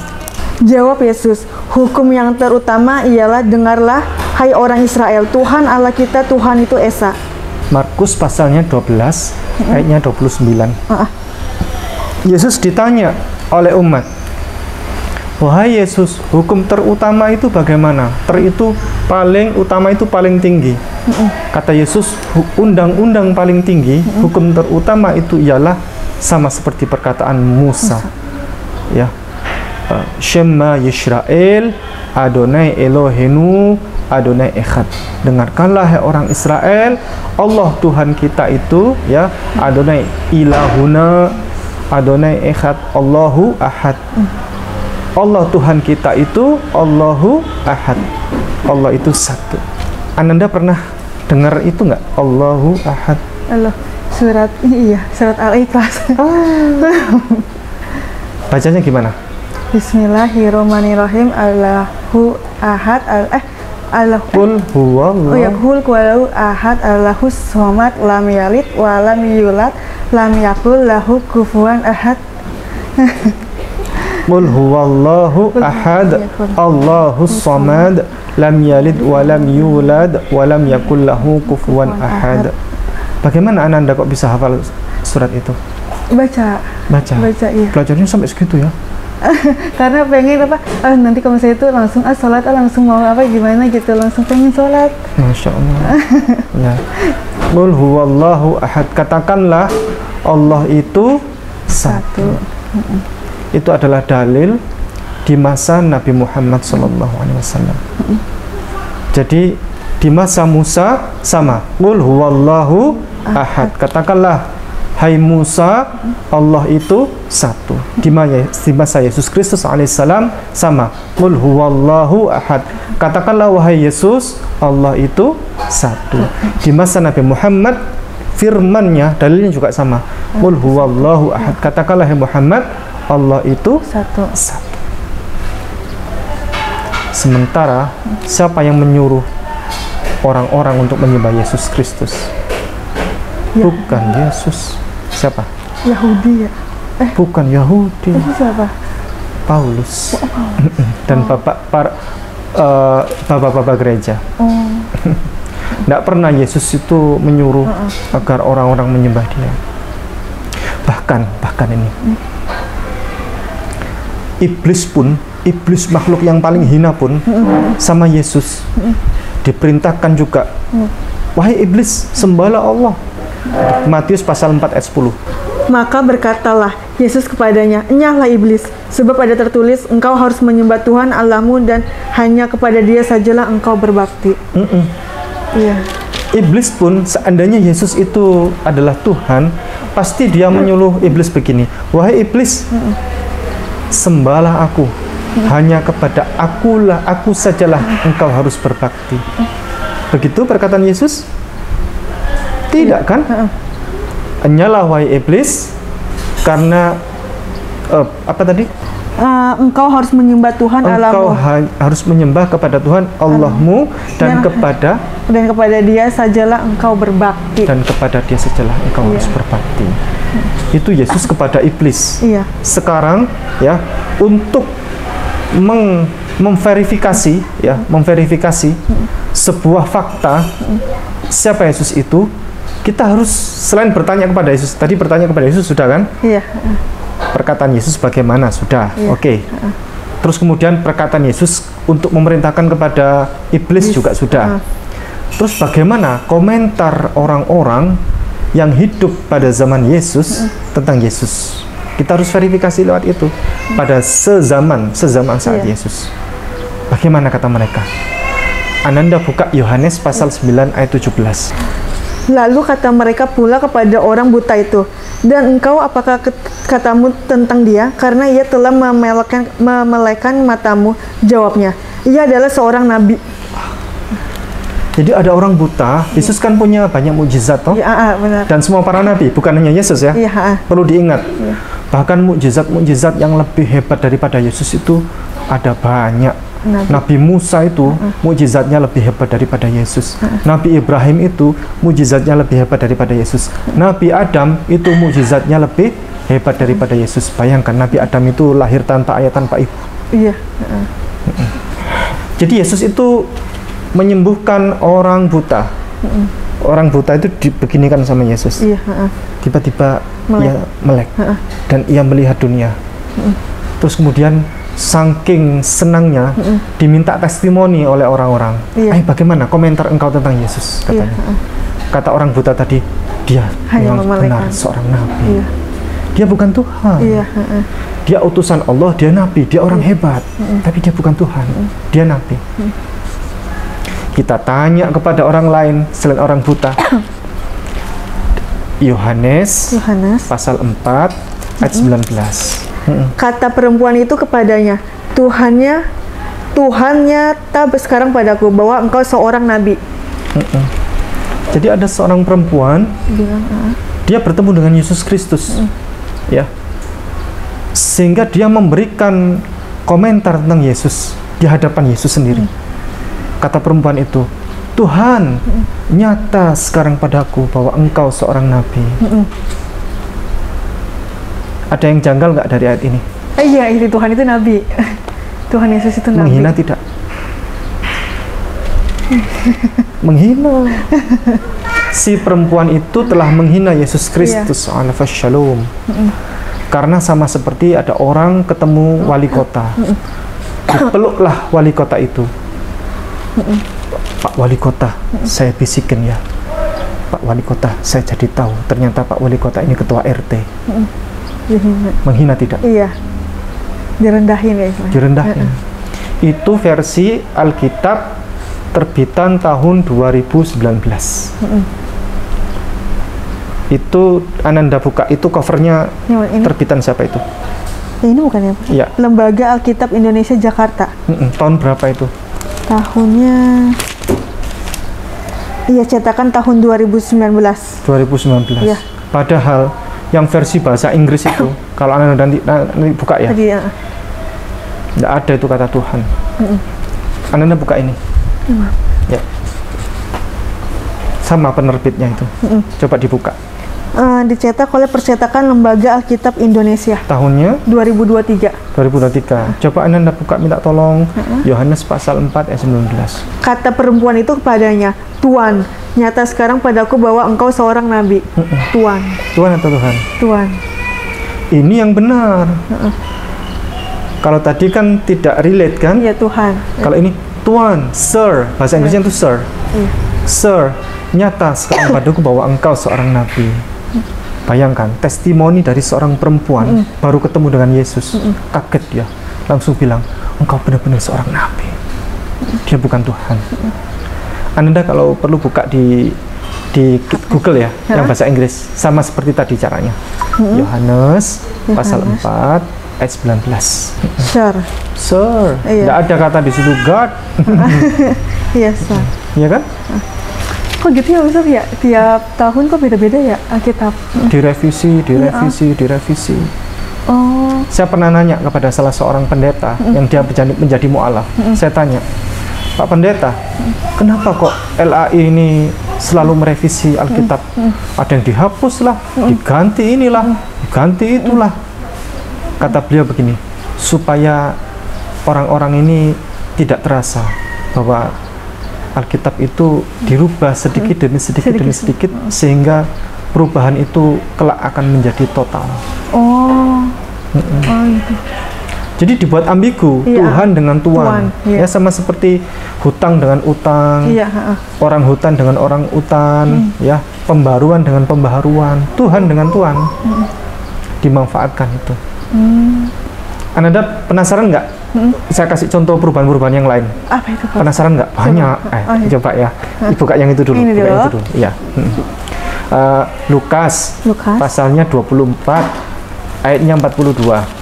Speaker 2: Jawab Yesus, hukum yang terutama ialah dengarlah, hai orang Israel, Tuhan Allah kita, Tuhan itu Esa.
Speaker 1: Markus pasalnya 12 ayatnya 29. Yesus ditanya oleh umat, wahai Yesus, hukum terutama itu bagaimana? Itu paling utama, itu paling tinggi. Kata Yesus, undang-undang paling tinggi, hukum terutama itu ialah sama seperti perkataan Musa. Ya. Shema Yisrael, Adonai Elohenu, Adonai Echad. Dengarkanlah hai orang Israel, Allah Tuhan kita itu ya, Adonai ilahuna, Adonai Echad, Allahu Ahad. Allah Tuhan kita itu Allahu Ahad. Allah itu satu. Ananda pernah dengar itu nggak? Allahu Ahad.
Speaker 2: Allah, surat Al-Ikhlas.
Speaker 1: Bacanya gimana?
Speaker 2: Bismillahirrahmanirrahim. Allahu Ahad.
Speaker 1: Qul huwallahu.
Speaker 2: Oh ya, qul huwallahu ahad, Allahus somad, lam yalid wa lam yulad, lam yakul lahu kufuwan ahad.
Speaker 1: Qul huwallahu ahad, Allahus somad, lam yalid wa lam yulad wa lam yakul lahu kufuwan ahad. Bagaimana Ananda kok bisa hafal surat itu?
Speaker 2: Baca, iya.
Speaker 1: Belajarnya sampai segitu ya?
Speaker 2: Karena pengen apa, nanti kalau saya itu langsung sholat, langsung mau apa gimana gitu, langsung pengen sholat.
Speaker 1: Masya Allah. Ya. Qul huwallahu ahad, katakanlah Allah itu satu. Itu adalah dalil di masa Nabi Muhammad SAW. Jadi Di masa Musa sama. Qul huwallahu ahad. Katakanlah, hai Musa, Allah itu satu. Di masa Yesus Kristus alaihissalam sama. Qul huwallahu ahad. Katakanlah, wahai Yesus, Allah itu satu. Di masa Nabi Muhammad, firmannya, dalilnya juga sama. Qul huwallahu ahad. Katakanlah, hai Muhammad, Allah itu satu. Sementara siapa yang menyuruh orang-orang untuk menyembah Yesus Kristus? Bukan Yesus. Siapa?
Speaker 2: Yahudi ya?
Speaker 1: Bukan Yahudi.
Speaker 2: Itu siapa?
Speaker 1: Paulus. Dan bapak-bapak gereja. Tidak pernah Yesus itu menyuruh agar orang-orang menyembah Dia. Bahkan ini, iblis makhluk yang paling hina pun sama Yesus diperintahkan juga, wahai iblis, sembahlah Allah. Matius pasal 4 ayat 10.
Speaker 2: Maka berkatalah Yesus kepadanya, enyahlah iblis, sebab ada tertulis, engkau harus menyembah Tuhan Allahmu dan hanya kepada Dia sajalah engkau berbakti. Iya.
Speaker 1: Iblis pun, seandainya Yesus itu adalah Tuhan, pasti dia menyuruh iblis begini, wahai iblis, sembahlah aku, hanya kepada aku sajalah engkau harus berbakti. Begitu perkataan Yesus? Tidak kan? Enyalah wahai iblis, karena apa tadi?
Speaker 2: Engkau harus menyembah Tuhan Allahmu.
Speaker 1: Engkau harus menyembah kepada Tuhan Allahmu dan kepada Dia sajalah engkau berbakti. Dan kepada Dia sajalah engkau harus berbakti. Itu Yesus kepada iblis.
Speaker 2: Iya.
Speaker 1: Sekarang ya, untuk memverifikasi sebuah fakta siapa Yesus itu, kita harus selain bertanya kepada Yesus. Tadi bertanya kepada Yesus sudah kan?
Speaker 2: Iya.
Speaker 1: Perkataan Yesus bagaimana? Sudah.
Speaker 2: Iya.
Speaker 1: Oke. Terus kemudian perkataan Yesus untuk memerintahkan kepada iblis juga sudah. Terus bagaimana komentar orang-orang yang hidup pada zaman Yesus tentang Yesus? Kita harus verifikasi lewat itu. Pada sezaman saat Yesus. Bagaimana kata mereka? Ananda buka Yohanes pasal 9 ayat 17.
Speaker 2: Lalu kata mereka pula kepada orang buta itu, dan engkau apakah katamu tentang dia? Karena ia telah memelekan matamu. Jawabnya, ia adalah seorang nabi.
Speaker 1: Jadi ada orang buta, Yesus kan punya banyak mukjizat toh?
Speaker 2: Ya, benar.
Speaker 1: Dan semua para nabi, bukan hanya Yesus ya.
Speaker 2: Ya,
Speaker 1: perlu diingat. Ya. Bahkan mukjizat-mukjizat yang lebih hebat daripada Yesus itu ada banyak. Nabi Musa itu mukjizatnya lebih hebat daripada Yesus. Nabi Ibrahim itu mukjizatnya lebih hebat daripada Yesus. Nabi Adam itu mukjizatnya lebih hebat daripada Yesus. Bayangkan Nabi Adam itu lahir tanpa ayah tanpa ibu. Iya. Jadi Yesus itu menyembuhkan orang buta. Orang buta itu dibeginikan sama Yesus. Tiba-tiba ia melek dan ia melihat dunia. Terus kemudian saking senangnya diminta testimoni oleh orang-orang. Bagaimana komentar engkau tentang Yesus? Katanya. Kata orang buta tadi, dia memang benar seorang nabi. Dia bukan Tuhan. Dia utusan Allah, dia nabi, dia orang hebat. Tapi dia bukan Tuhan. Dia nabi. Kita tanya kepada orang lain selain orang buta. Yohanes pasal 4 ayat 19.
Speaker 2: Kata perempuan itu kepadanya, Tuhannya nyata sekarang padaku bahwa engkau seorang nabi.
Speaker 1: Jadi ada seorang perempuan dia bertemu dengan Yesus Kristus, ya, sehingga dia memberikan komentar tentang Yesus di hadapan Yesus sendiri. Kata perempuan itu, Tuhan nyata sekarang padaku bahwa engkau seorang nabi. Ada yang janggal nggak dari ayat ini?
Speaker 2: Iya, ini Tuhan itu nabi. Tuhan Yesus itu nabi.
Speaker 1: Menghina tidak? Menghina. Si perempuan itu telah menghina Yesus Kristus. Shalom. Karena sama seperti ada orang ketemu wali kota. Dipeluklah wali kota itu. Pak Wali Kota, saya bisikin ya. Pak Wali Kota, saya jadi tahu. Ternyata Pak Wali Kota ini ketua RT. Menghina tidak?
Speaker 2: Iya. Direndahin ya.
Speaker 1: Direndahin. Itu versi Alkitab terbitan tahun 2019. Itu Ananda buka, itu covernya
Speaker 2: Ini.
Speaker 1: terbitan siapa itu?
Speaker 2: Ya, ini bukan ya?
Speaker 1: Iya.
Speaker 2: Lembaga Alkitab Indonesia Jakarta.
Speaker 1: Tahun berapa itu?
Speaker 2: Tahunnya, iya, cetakan tahun 2019.
Speaker 1: 2019.
Speaker 2: Iya.
Speaker 1: Padahal yang versi bahasa Inggris itu, kalau Ananda nanti buka ya,
Speaker 2: Tadi ya.
Speaker 1: nggak ada itu kata Tuhan. Ananda buka ini. Ya. Sama penerbitnya itu. Coba dibuka.
Speaker 2: Dicetak oleh Percetakan Lembaga Alkitab Indonesia.
Speaker 1: Tahunnya
Speaker 2: 2023.
Speaker 1: 2023. Coba Ananda buka, minta tolong. Yohanes pasal 4 ayat 19.
Speaker 2: Kata perempuan itu kepadanya, Tuan, nyata sekarang padaku bahwa engkau seorang nabi. Tuan,
Speaker 1: Tuhan atau Tuhan?
Speaker 2: Tuan.
Speaker 1: Ini yang benar. Kalau tadi kan tidak relate kan?
Speaker 2: Iya, Tuhan.
Speaker 1: Kalau ini Tuan, Sir, bahasa Inggrisnya itu Sir.
Speaker 2: Iya.
Speaker 1: Sir, nyata sekarang padaku bahwa engkau seorang nabi. Bayangkan, testimoni dari seorang perempuan baru ketemu dengan Yesus. Kaget dia, langsung bilang, engkau benar-benar seorang nabi. Dia bukan Tuhan. Anda kalau perlu buka di Google ya, yang bahasa Inggris, sama seperti tadi caranya. Yohanes pasal 4 ayat 19.
Speaker 2: Sir.
Speaker 1: Sir,
Speaker 2: Iya.
Speaker 1: nggak ada kata di situ God.
Speaker 2: Iya, Sir.
Speaker 1: Iya kan?
Speaker 2: Kok gitu ya, Ustaz ya? Tiap tahun kok beda-beda ya Alkitab?
Speaker 1: Direvisi.
Speaker 2: Oh,
Speaker 1: Saya pernah nanya kepada salah seorang pendeta yang dia menjadi mu'alaf. Saya tanya, Pak Pendeta, kenapa kok LAI ini selalu merevisi Alkitab? Ada yang dihapus lah, diganti inilah, diganti itulah. Kata beliau begini, supaya orang-orang ini tidak terasa bahwa Alkitab itu dirubah sedikit demi sedikit sehingga perubahan itu kelak akan menjadi total.
Speaker 2: oh, gitu.
Speaker 1: Jadi dibuat ambigu,
Speaker 2: Iya.
Speaker 1: Tuhan dengan Tuan.
Speaker 2: Iya.
Speaker 1: Ya sama seperti hutang dengan utang,
Speaker 2: Iya,
Speaker 1: orang hutan dengan orang utan, ya pembaruan dengan pembaharuan, Tuhan dengan Tuan. Dimanfaatkan itu. Anda penasaran nggak? Saya kasih contoh perubahan-perubahan yang lain.
Speaker 2: Apa itu, Pak?
Speaker 1: Penasaran nggak? Banyak.
Speaker 2: Iya.
Speaker 1: Coba ya. Buka yang itu dulu.
Speaker 2: Ini
Speaker 1: Buka
Speaker 2: dulu.
Speaker 1: yang itu dulu. Iya. Lukas. Pasalnya 24 ayatnya 42.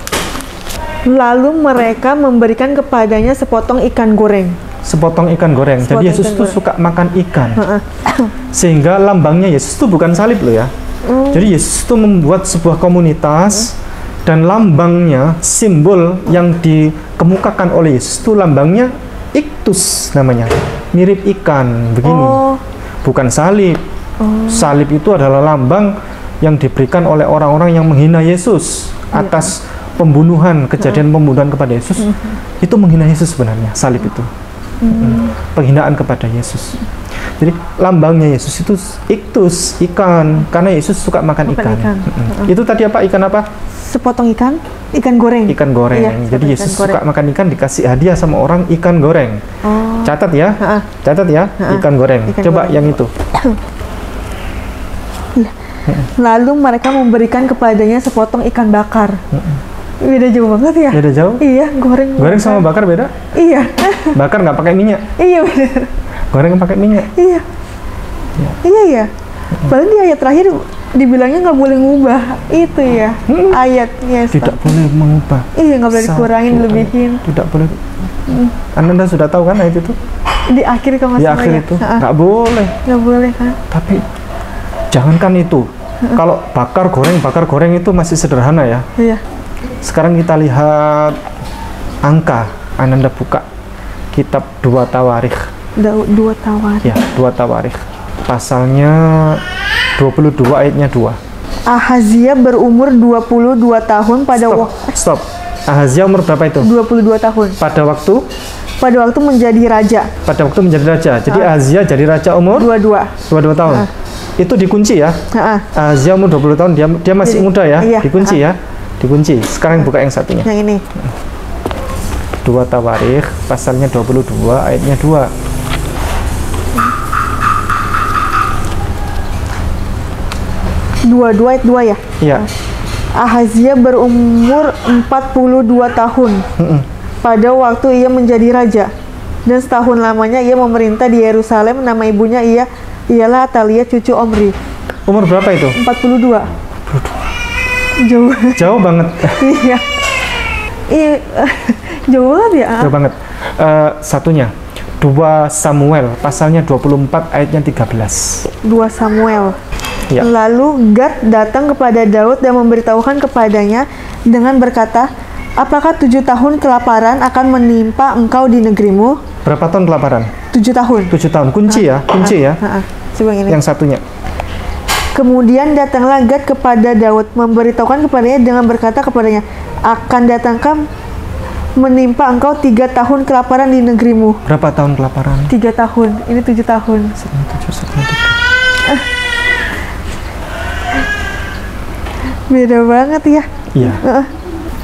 Speaker 2: Lalu mereka memberikan kepadanya sepotong ikan goreng.
Speaker 1: Sepotong ikan goreng.
Speaker 2: Sepotong
Speaker 1: Jadi Yesus
Speaker 2: ikan
Speaker 1: tuh
Speaker 2: goreng.
Speaker 1: suka makan ikan. Sehingga lambangnya Yesus itu bukan salib loh ya. Jadi Yesus itu membuat sebuah komunitas dan lambangnya, simbol yang dikemukakan oleh Yesus itu lambangnya iktus namanya. Mirip ikan begini. Bukan salib. Salib itu adalah lambang yang diberikan oleh orang-orang yang menghina Yesus atas pembunuhan, kejadian pembunuhan kepada Yesus. Itu menghina Yesus sebenarnya, salib itu. Penghinaan kepada Yesus. Jadi lambangnya Yesus itu iktus, ikan, karena Yesus suka makan ikan. Itu tadi apa? Ikan apa?
Speaker 2: Sepotong ikan, ikan goreng.
Speaker 1: Ikan goreng.
Speaker 2: Iya,
Speaker 1: Jadi Yesus
Speaker 2: ikan goreng.
Speaker 1: suka makan ikan, dikasih hadiah sama orang ikan goreng. Catat ya, catat ya, ikan goreng.
Speaker 2: Ikan
Speaker 1: Coba
Speaker 2: goreng.
Speaker 1: yang itu.
Speaker 2: Lalu mereka memberikan kepadanya sepotong ikan bakar. Beda jauh banget ya?
Speaker 1: Beda jauh?
Speaker 2: Iya, goreng.
Speaker 1: Goreng sama bakar beda?
Speaker 2: Iya.
Speaker 1: Bakar nggak pakai minyak,
Speaker 2: Iya, benar.
Speaker 1: goreng pakai minyak.
Speaker 2: Iya. Iya, ya. Padahal di ayat terakhir dibilangnya nggak boleh ngubah itu ya. Ayatnya.
Speaker 1: Tidak boleh mengubah.
Speaker 2: Iya, nggak boleh
Speaker 1: Satu
Speaker 2: dikurangin,
Speaker 1: ayat.
Speaker 2: lebihin.
Speaker 1: Tidak boleh. Anda sudah tahu kan ayat itu?
Speaker 2: Di akhir kalau nggak
Speaker 1: Di
Speaker 2: salah
Speaker 1: akhir
Speaker 2: ya.
Speaker 1: itu nggak boleh.
Speaker 2: Nggak boleh kan?
Speaker 1: Tapi jangankan itu. Kalau bakar goreng itu masih sederhana ya.
Speaker 2: Iya.
Speaker 1: Sekarang kita lihat angka. Anda buka kitab 2 Tawarikh.
Speaker 2: Dua tawar.
Speaker 1: Ya, 2 Tawarikh. Pasalnya 22 ayatnya 2.
Speaker 2: Ahazia berumur 22 tahun pada
Speaker 1: Stop. Ahazia umur berapa itu?
Speaker 2: 22 tahun.
Speaker 1: Pada
Speaker 2: Waktu menjadi raja.
Speaker 1: pada waktu menjadi raja. Jadi Ahazia jadi raja umur 22 tahun. Itu dikunci ya. Ahazia umur 20 tahun, dia masih
Speaker 2: Jadi,
Speaker 1: muda ya.
Speaker 2: iya.
Speaker 1: Dikunci ya. Dikunci. Sekarang buka yang satunya.
Speaker 2: Yang ini.
Speaker 1: 2 Tawarikh pasalnya 22 ayatnya 2.
Speaker 2: Dua ayat 2 ya.
Speaker 1: Iya.
Speaker 2: Ahazia berumur 42 tahun pada waktu ia menjadi raja. Dan setahun lamanya ia memerintah di Yerusalem. Nama ibunya ialah Atalia cucu Omri.
Speaker 1: Umur berapa itu?
Speaker 2: 42. Jauh.
Speaker 1: Jauh banget.
Speaker 2: Iya. Iya. Jauh banget ya.
Speaker 1: Jauh banget. Satunya 2 Samuel pasalnya 24 ayatnya 13.
Speaker 2: 2 Samuel.
Speaker 1: Ya.
Speaker 2: Lalu Gad datang kepada Daud dan memberitahukan kepadanya dengan berkata, apakah 7 tahun kelaparan akan menimpa engkau di negerimu?
Speaker 1: Berapa tahun kelaparan?
Speaker 2: 7 tahun.
Speaker 1: 7 tahun. Kunci ya, kunci ya.
Speaker 2: Coba ini.
Speaker 1: Yang satunya.
Speaker 2: Kemudian datanglah Gad kepada Daud, memberitahukan kepadanya dengan berkata kepadanya, akan datangkah menimpa engkau 3 tahun kelaparan di negerimu?
Speaker 1: Berapa tahun kelaparan?
Speaker 2: 3 tahun. Ini 7 tahun.
Speaker 1: 7.
Speaker 2: Beda banget ya.
Speaker 1: Iya.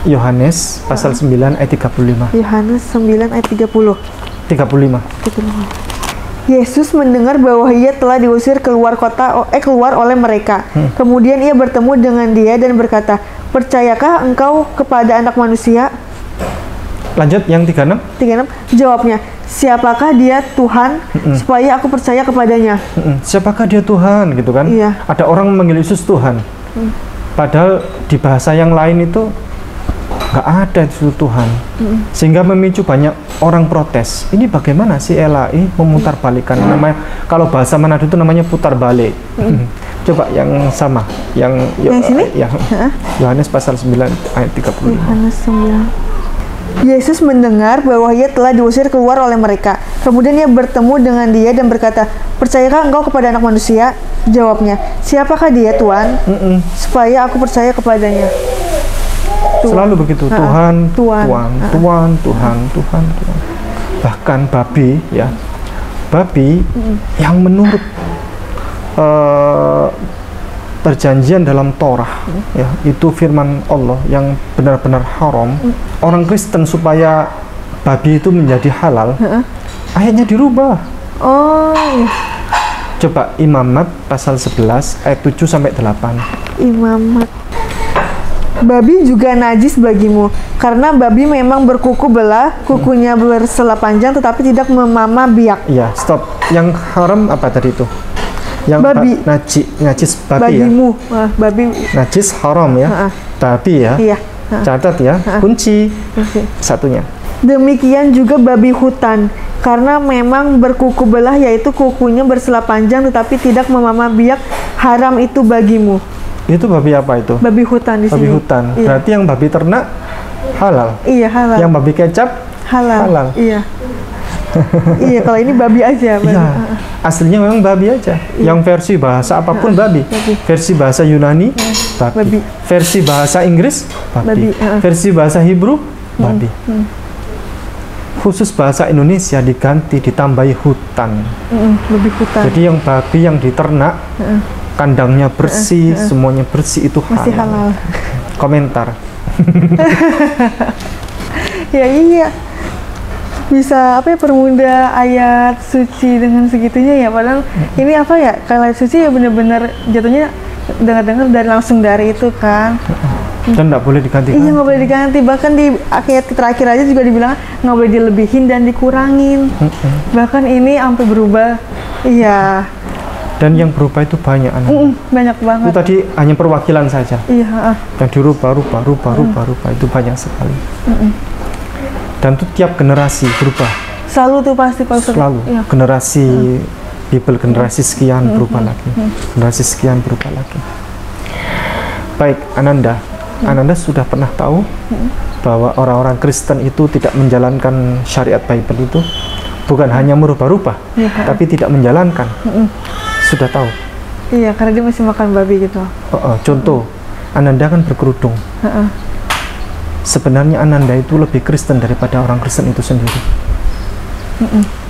Speaker 1: Yohanes pasal 9 ayat 35.
Speaker 2: Yohanes 9 ayat 30.
Speaker 1: 35.
Speaker 2: Yesus mendengar bahwa ia telah diusir keluar oleh mereka. Kemudian ia bertemu dengan dia dan berkata, percayakah engkau kepada Anak Manusia?
Speaker 1: Lanjut yang 36.
Speaker 2: 36. Jawabnya, siapakah dia Tuhan supaya aku percaya kepadanya?
Speaker 1: Siapakah dia Tuhan gitu kan?
Speaker 2: Iya.
Speaker 1: Ada orang memanggil Yesus Tuhan. Padahal di bahasa yang lain itu nggak ada itu Tuhan. Sehingga memicu banyak orang protes. Ini bagaimana sih LAI memutar balikan? Namanya kalau bahasa Manado itu namanya putar balik. Coba yang sama, yang
Speaker 2: sini?
Speaker 1: Yohanes pasal 9 ayat 30.
Speaker 2: Yohanes 9. Yesus mendengar bahwa ia telah diusir keluar oleh mereka. Kemudian ia bertemu dengan dia dan berkata, percayakah engkau kepada Anak Manusia? Jawabnya, siapakah dia Tuhan? Supaya aku percaya kepadanya.
Speaker 1: Selalu begitu, Tuhan,
Speaker 2: Tuhan.
Speaker 1: Tuhan. Bahkan babi ya, babi yang menurut perjanjian dalam Torah ya, itu firman Allah yang benar-benar haram. Orang Kristen supaya babi itu menjadi halal, ayatnya dirubah.
Speaker 2: Oh iya.
Speaker 1: Coba Imamat pasal 11 ayat 7 sampai 8.
Speaker 2: Imamat. Babi juga najis bagimu, karena babi memang berkuku belah, kukunya bersela panjang tetapi tidak memamah biak.
Speaker 1: Iya, stop. Yang haram apa tadi itu? Yang
Speaker 2: babi.
Speaker 1: Najis babi
Speaker 2: bagimu.
Speaker 1: ya.
Speaker 2: Babi.
Speaker 1: Najis haram ya. Babi ya.
Speaker 2: Iya.
Speaker 1: Catat ya. Kunci. Satunya.
Speaker 2: Demikian juga babi hutan, karena memang berkuku belah, yaitu kukunya bersela panjang tetapi tidak memamah biak, haram itu bagimu.
Speaker 1: Itu babi apa itu?
Speaker 2: Babi hutan di sini.
Speaker 1: Babi hutan.
Speaker 2: Iya.
Speaker 1: Berarti yang babi ternak halal.
Speaker 2: Iya, halal.
Speaker 1: Yang babi kecap halal.
Speaker 2: Iya. Iya, kalau ini babi aja. Babi.
Speaker 1: Iya. Aslinya memang babi aja. Yang versi bahasa apapun babi. Versi bahasa Yunani babi. Versi bahasa Inggris babi. Versi bahasa Hebrew babi. Khusus bahasa Indonesia diganti, ditambahi hutan.
Speaker 2: Babi hutan.
Speaker 1: Jadi yang babi yang diternak, kandangnya bersih, semuanya bersih, itu halal.
Speaker 2: Masih halal.
Speaker 1: Komentar.
Speaker 2: Ya iya. Bisa apa ya, permudah ayat suci dengan segitunya ya, padahal ini apa ya, kalau ayat suci ya bener-bener jatuhnya dengar-dengar dan langsung dari itu kan.
Speaker 1: Dan nggak boleh diganti.
Speaker 2: Iya, nggak boleh diganti. Bahkan di ayat terakhir aja juga dibilang nggak boleh dilebihin dan dikurangin. Bahkan ini sampai berubah. Iya.
Speaker 1: Dan yang berubah itu banyak anak.
Speaker 2: Banyak banget.
Speaker 1: Itu tadi hanya perwakilan saja.
Speaker 2: Iya.
Speaker 1: Yang dirubah itu banyak sekali. Dan itu tiap generasi berubah.
Speaker 2: Selalu tuh pasti Pak Ustaz.
Speaker 1: Selalu.
Speaker 2: Iya.
Speaker 1: Generasi Bible generasi sekian berubah lagi. Generasi sekian berubah lagi. Baik, Ananda. Ananda sudah pernah tahu bahwa orang-orang Kristen itu tidak menjalankan syariat Bible itu, bukan hanya merubah-rubah, tapi tidak menjalankan. Sudah tahu?
Speaker 2: Iya, karena dia masih makan babi gitu.
Speaker 1: Contoh, Ananda kan berkerudung. Sebenarnya Ananda itu lebih Kristen daripada orang Kristen itu sendiri.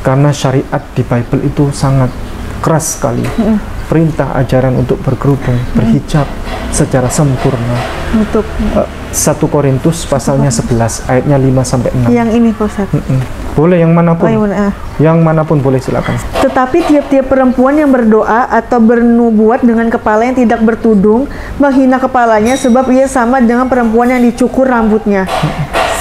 Speaker 1: Karena syariat di Bible itu sangat keras sekali. Perintah ajaran untuk berkerudung, berhijab secara sempurna.
Speaker 2: Betul.
Speaker 1: 1 Korintus pasalnya 11 ayatnya 5 sampai 6.
Speaker 2: Yang ini Pak Ustaz.
Speaker 1: Boleh yang manapun. Yang manapun boleh, silakan.
Speaker 2: Tetapi tiap-tiap perempuan yang berdoa atau bernubuat dengan kepala yang tidak bertudung menghina kepalanya, sebab ia sama dengan perempuan yang dicukur rambutnya.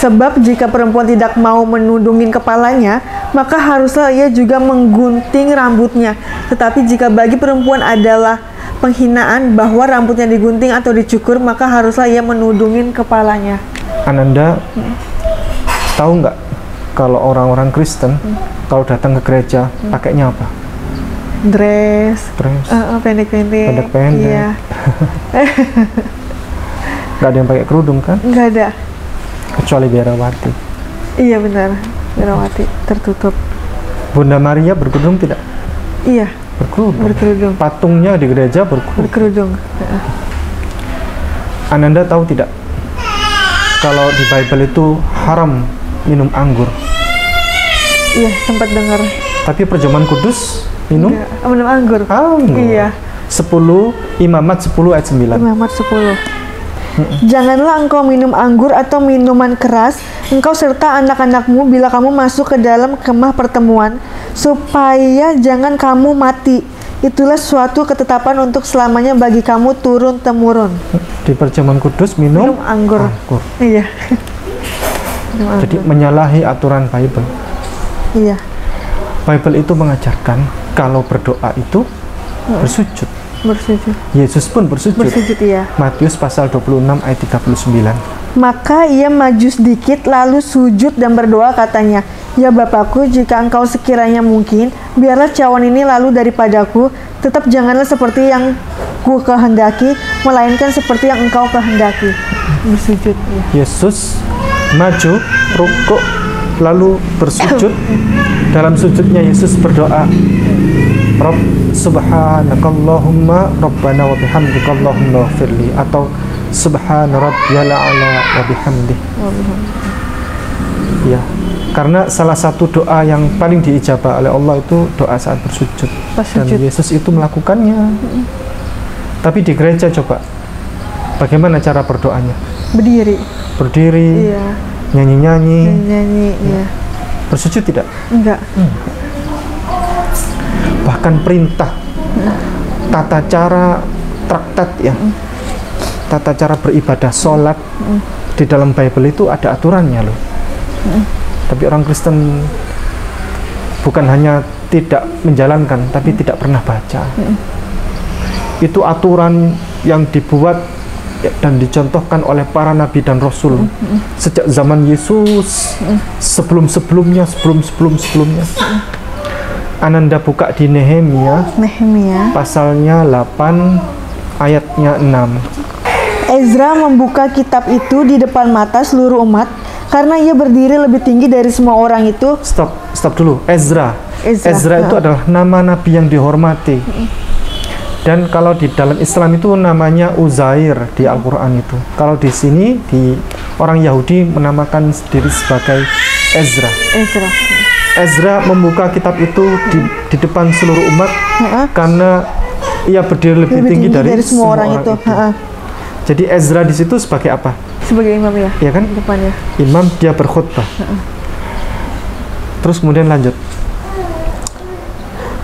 Speaker 2: Sebab jika perempuan tidak mau menudungin kepalanya, maka haruslah ia juga menggunting rambutnya. Tetapi jika bagi perempuan adalah penghinaan bahwa rambutnya digunting atau dicukur, maka haruslah ia menudungin kepalanya.
Speaker 1: Ananda tahu nggak kalau orang-orang Kristen kalau datang ke gereja pakainya apa?
Speaker 2: Dress, pendek-pendek.
Speaker 1: Pendek-pendek.
Speaker 2: Iya.
Speaker 1: Nggak ada yang pakai kerudung kan?
Speaker 2: Nggak ada.
Speaker 1: Kecuali Biarawati.
Speaker 2: Iya benar, Biarawati tertutup.
Speaker 1: Bunda Maria berkerudung tidak?
Speaker 2: Iya,
Speaker 1: Berkerudung.
Speaker 2: berkerudung.
Speaker 1: Patungnya di gereja berkerudung.
Speaker 2: Berkerudung.
Speaker 1: Ananda tahu tidak? Kalau di Bible itu haram minum anggur.
Speaker 2: Iya, sempat dengar.
Speaker 1: Tapi perjamuan kudus minum
Speaker 2: Enggak, minum anggur.
Speaker 1: anggur.
Speaker 2: Iya.
Speaker 1: 10 Imamat 10 ayat 9.
Speaker 2: Imamat 10. Janganlah engkau minum anggur atau minuman keras, engkau serta anak-anakmu bila kamu masuk ke dalam kemah pertemuan, supaya jangan kamu mati. Itulah suatu ketetapan untuk selamanya bagi kamu turun-temurun.
Speaker 1: Di perjamuan kudus minum
Speaker 2: Minum anggur.
Speaker 1: anggur.
Speaker 2: Iya. Minum
Speaker 1: Jadi
Speaker 2: anggur.
Speaker 1: menyalahi aturan Bible.
Speaker 2: Iya.
Speaker 1: Bible itu mengajarkan kalau berdoa itu bersujud.
Speaker 2: Bersujud.
Speaker 1: Yesus pun bersujud.
Speaker 2: Bersujud, iya.
Speaker 1: Matius pasal 26 ayat 39.
Speaker 2: Maka ia maju sedikit lalu sujud dan berdoa katanya, "Ya Bapakku, jika engkau sekiranya mungkin, biarlah cawan ini lalu daripadaku, tetap janganlah seperti yang ku kehendaki, melainkan seperti yang engkau kehendaki." Bersujud, ya.
Speaker 1: Yesus maju, rukuk, lalu bersujud. Dalam sujudnya Yesus berdoa, Rabb subhanakallahumma rabbana wa bihamdika Allahumma firli, atau subhana rabbiyal a'la wa bihamdih. Ya, karena salah satu doa yang paling diijabah oleh Allah itu doa saat bersujud.
Speaker 2: Pas
Speaker 1: Dan
Speaker 2: sujud.
Speaker 1: Yesus itu melakukannya. Tapi di gereja coba, bagaimana cara berdoanya?
Speaker 2: Berdiri.
Speaker 1: Berdiri,
Speaker 2: Iya.
Speaker 1: nyanyi-nyanyi,
Speaker 2: Nyanyi, iya.
Speaker 1: bersujud tidak?
Speaker 2: Enggak.
Speaker 1: Bahkan perintah, tata cara traktat ya, tata cara beribadah sholat di dalam Bible itu ada aturannya loh. Tapi orang Kristen bukan hanya tidak menjalankan, tapi tidak pernah baca. Itu aturan yang dibuat dan dicontohkan oleh para nabi dan rasul sejak zaman Yesus, sebelum-sebelumnya. Ananda buka di Nehemia pasalnya 8 ayatnya 6.
Speaker 2: Ezra membuka kitab itu di depan mata seluruh umat karena ia berdiri lebih tinggi dari semua orang itu.
Speaker 1: Stop dulu. Ezra itu adalah nama nabi yang dihormati. Dan kalau di dalam Islam itu namanya Uzair di Al-Quran itu. Kalau di sini di orang Yahudi menamakan diri sebagai Ezra. Ezra membuka kitab itu di depan seluruh umat karena ia berdiri lebih tinggi dari semua orang itu. Jadi Ezra di situ sebagai apa?
Speaker 2: Sebagai imam ya?
Speaker 1: Iya kan?
Speaker 2: Depannya.
Speaker 1: Imam, dia berkhutbah. Terus kemudian lanjut.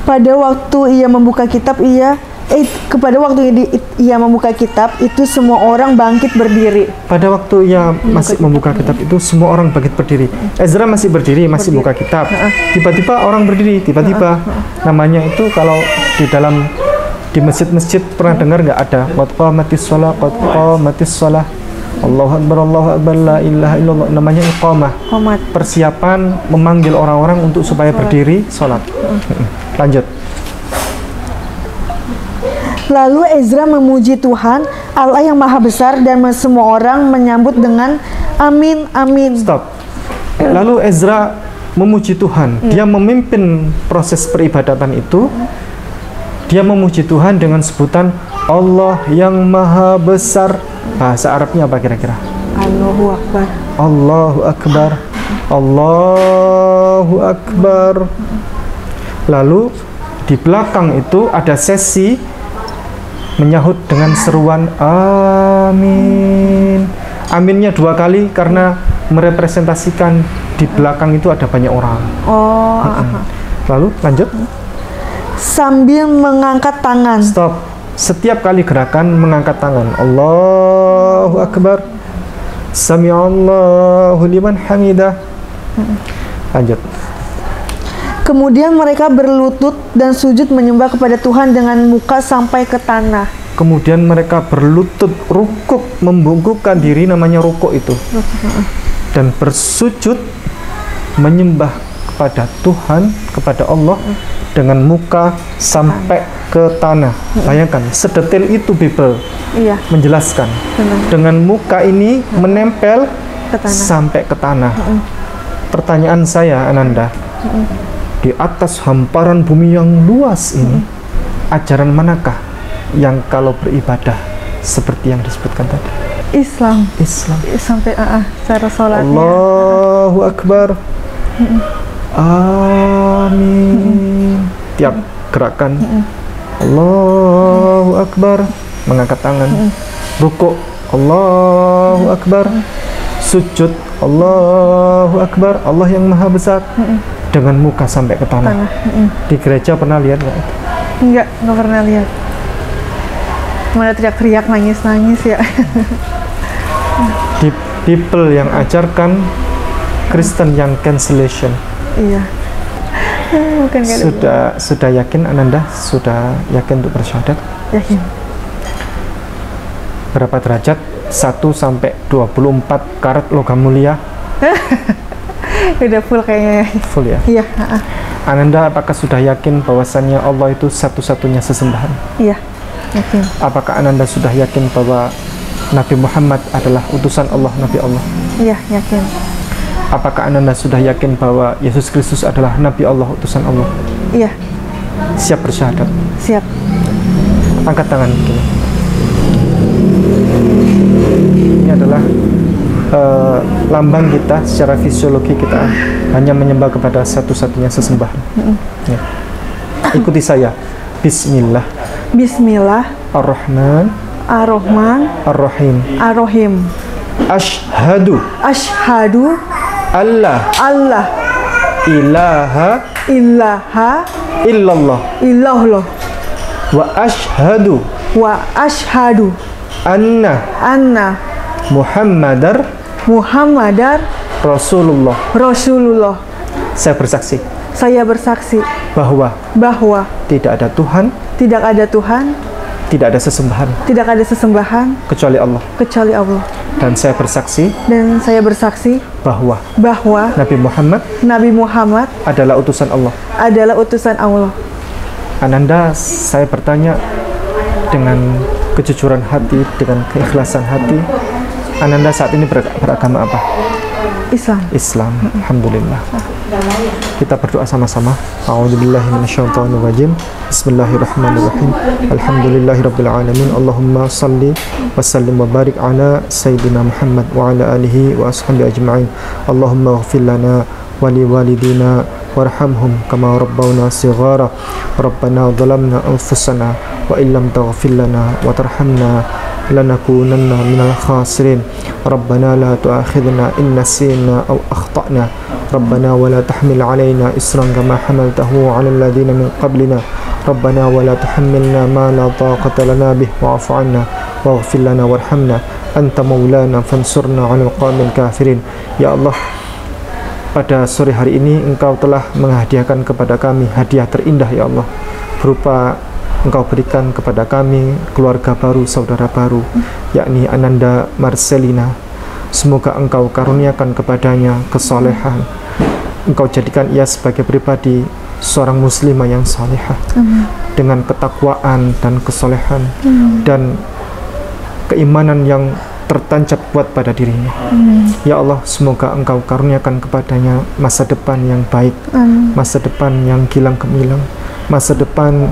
Speaker 2: Pada waktu ia membuka kitab, kepada waktu ia membuka kitab itu semua orang bangkit berdiri.
Speaker 1: Pada waktu ia masih membuka kitab itu semua orang bangkit berdiri. Ezra masih berdiri, masih buka kitab. Tiba-tiba orang berdiri, tiba-tiba. Namanya itu kalau di masjid-masjid pernah dengar nggak ada? Qad qamatis shalah, qad qamatis shalah. Allahu akbar, la ilaha illallah. Namanya iqamah. Persiapan memanggil orang-orang untuk supaya berdiri salat. Lanjut.
Speaker 2: Lalu Ezra memuji Tuhan, Allah yang Maha Besar, dan semua orang menyambut dengan amin, amin.
Speaker 1: Stop. Lalu Ezra memuji Tuhan. Dia memimpin proses peribadatan itu. Dia memuji Tuhan dengan sebutan Allah yang Maha Besar. Bahasa Arabnya apa kira-kira?
Speaker 2: Allahu Akbar.
Speaker 1: Allahu Akbar. Allahu Akbar. Lalu di belakang itu ada sesi menyahut dengan seruan amin. Aminnya 2 kali karena merepresentasikan di belakang itu ada banyak orang. Lalu lanjut.
Speaker 2: Sambil mengangkat tangan.
Speaker 1: Stop. Setiap kali gerakan mengangkat tangan. Allahu Akbar. Sami'allahu liman hamidah. Lanjut.
Speaker 2: Kemudian mereka berlutut dan sujud menyembah kepada Tuhan dengan muka sampai ke tanah.
Speaker 1: Kemudian mereka berlutut, rukuk, membungkukkan diri, namanya rukuk itu. Dan bersujud menyembah kepada Tuhan, kepada Allah dengan muka sampai ke tanah. Bayangkan, sedetil itu Bible
Speaker 2: Iya,
Speaker 1: menjelaskan.
Speaker 2: benar.
Speaker 1: Dengan muka ini menempel
Speaker 2: Ke tanah.
Speaker 1: sampai ke tanah. Pertanyaan saya, Ananda, di atas hamparan bumi yang luas ini, ajaran manakah yang kalau beribadah seperti yang disebutkan tadi?
Speaker 2: Islam.
Speaker 1: Islam.
Speaker 2: Sampai cara sholatnya.
Speaker 1: Allahu Akbar. Amin. Tiap gerakan Allahu Akbar, mengangkat tangan. Rukuk Allahu Akbar. Sujud Allahu Akbar, Allah yang maha besar. Dengan muka sampai ke tanah. Di gereja pernah lihat nggak?
Speaker 2: Nggak pernah lihat. Mana teriak-teriak, nangis-nangis ya.
Speaker 1: Di people yang ajarkan Kristen yang cancellation.
Speaker 2: Iya. Bukan nggak ada.
Speaker 1: Sudah yakin Ananda? Sudah yakin untuk bersyahadat?
Speaker 2: Yakin.
Speaker 1: Berapa derajat? 1 sampai 24 karat logam mulia.
Speaker 2: Udah full kayaknya.
Speaker 1: Full ya?
Speaker 2: Iya.
Speaker 1: Ananda apakah sudah yakin bahwasannya Allah itu satu-satunya sesembahan?
Speaker 2: Iya. Yakin.
Speaker 1: Apakah Ananda sudah yakin bahwa Nabi Muhammad adalah utusan Allah, Nabi Allah?
Speaker 2: Iya, yakin.
Speaker 1: Apakah Ananda sudah yakin bahwa Yesus Kristus adalah Nabi Allah, utusan Allah?
Speaker 2: Iya.
Speaker 1: Siap bersyahadat?
Speaker 2: Siap.
Speaker 1: Angkat tangan begini. Ini adalah lambang kita, secara fisiologi kita hanya menyembah kepada satu-satunya sesembahan. Ya. Ikuti saya. Bismillah.
Speaker 2: Bismillah.
Speaker 1: Ar-Rahman.
Speaker 2: Ar-Rahman.
Speaker 1: Ar-Rahim.
Speaker 2: Ar-Rahim.
Speaker 1: Ashhadu.
Speaker 2: Ashhadu.
Speaker 1: Allah.
Speaker 2: Allah.
Speaker 1: Ilaha.
Speaker 2: Ilaha.
Speaker 1: Illallah.
Speaker 2: Illallah.
Speaker 1: Wa ashhadu.
Speaker 2: Wa ashhadu.
Speaker 1: Anna.
Speaker 2: Anna.
Speaker 1: Muhammadar.
Speaker 2: Muhammadar.
Speaker 1: Rasulullah.
Speaker 2: Rasulullah.
Speaker 1: Saya bersaksi.
Speaker 2: Saya bersaksi.
Speaker 1: Bahwa.
Speaker 2: Tidak ada Tuhan.
Speaker 1: Tidak ada sesembahan.
Speaker 2: Tidak ada sesembahan.
Speaker 1: Kecuali Allah.
Speaker 2: Kecuali Allah.
Speaker 1: Dan saya bersaksi.
Speaker 2: Bahwa.
Speaker 1: Nabi Muhammad. Adalah utusan Allah. Ananda, saya bertanya dengan kejujuran hati, dengan keikhlasan hati. Ananda saat ini beragama apa? Islam. Alhamdulillah. Kita berdoa sama-sama. A'udzubillahi minasyaitonirrajim. Bismillahirrahmanirrahim. Alhamdulillahirabbil alamin. Allahumma shalli wa sallim wa barik ala sayyidina Muhammad wa ala alihi wa ashabihi ajma'in. Allahumma ighfir lana wa liwalidina warhamhum kama rabbawna shighara. Rabbana dhalamna anfusana wa illam taghfir lana wa tarhamna lanakunanna minal khasirin. Rabbana la tu'akhidna in nasina aw akhtana. Rabbana wa la tahmil alaina isran kama hamaltahu 'alal ladzina min qablina. Rabbana wa la tuhammilna ma la taqata lana bih wa'fu 'anna waghfir lana warhamna anta maulana fansurna 'alal qawmil kafirin. Ya Allah, pada sore hari ini Engkau telah menghadiahkan kepada kami hadiah terindah ya Allah, berupa Engkau berikan kepada kami keluarga baru, saudara baru, yakni Ananda Marcelina. Semoga Engkau karuniakan kepadanya kesolehan. Engkau jadikan ia sebagai pribadi seorang muslimah yang salehah, dengan ketakwaan dan kesolehan dan keimanan yang tertancap kuat pada dirinya. Ya Allah, semoga Engkau karuniakan kepadanya masa depan yang baik, masa depan yang gilang gemilang, masa depan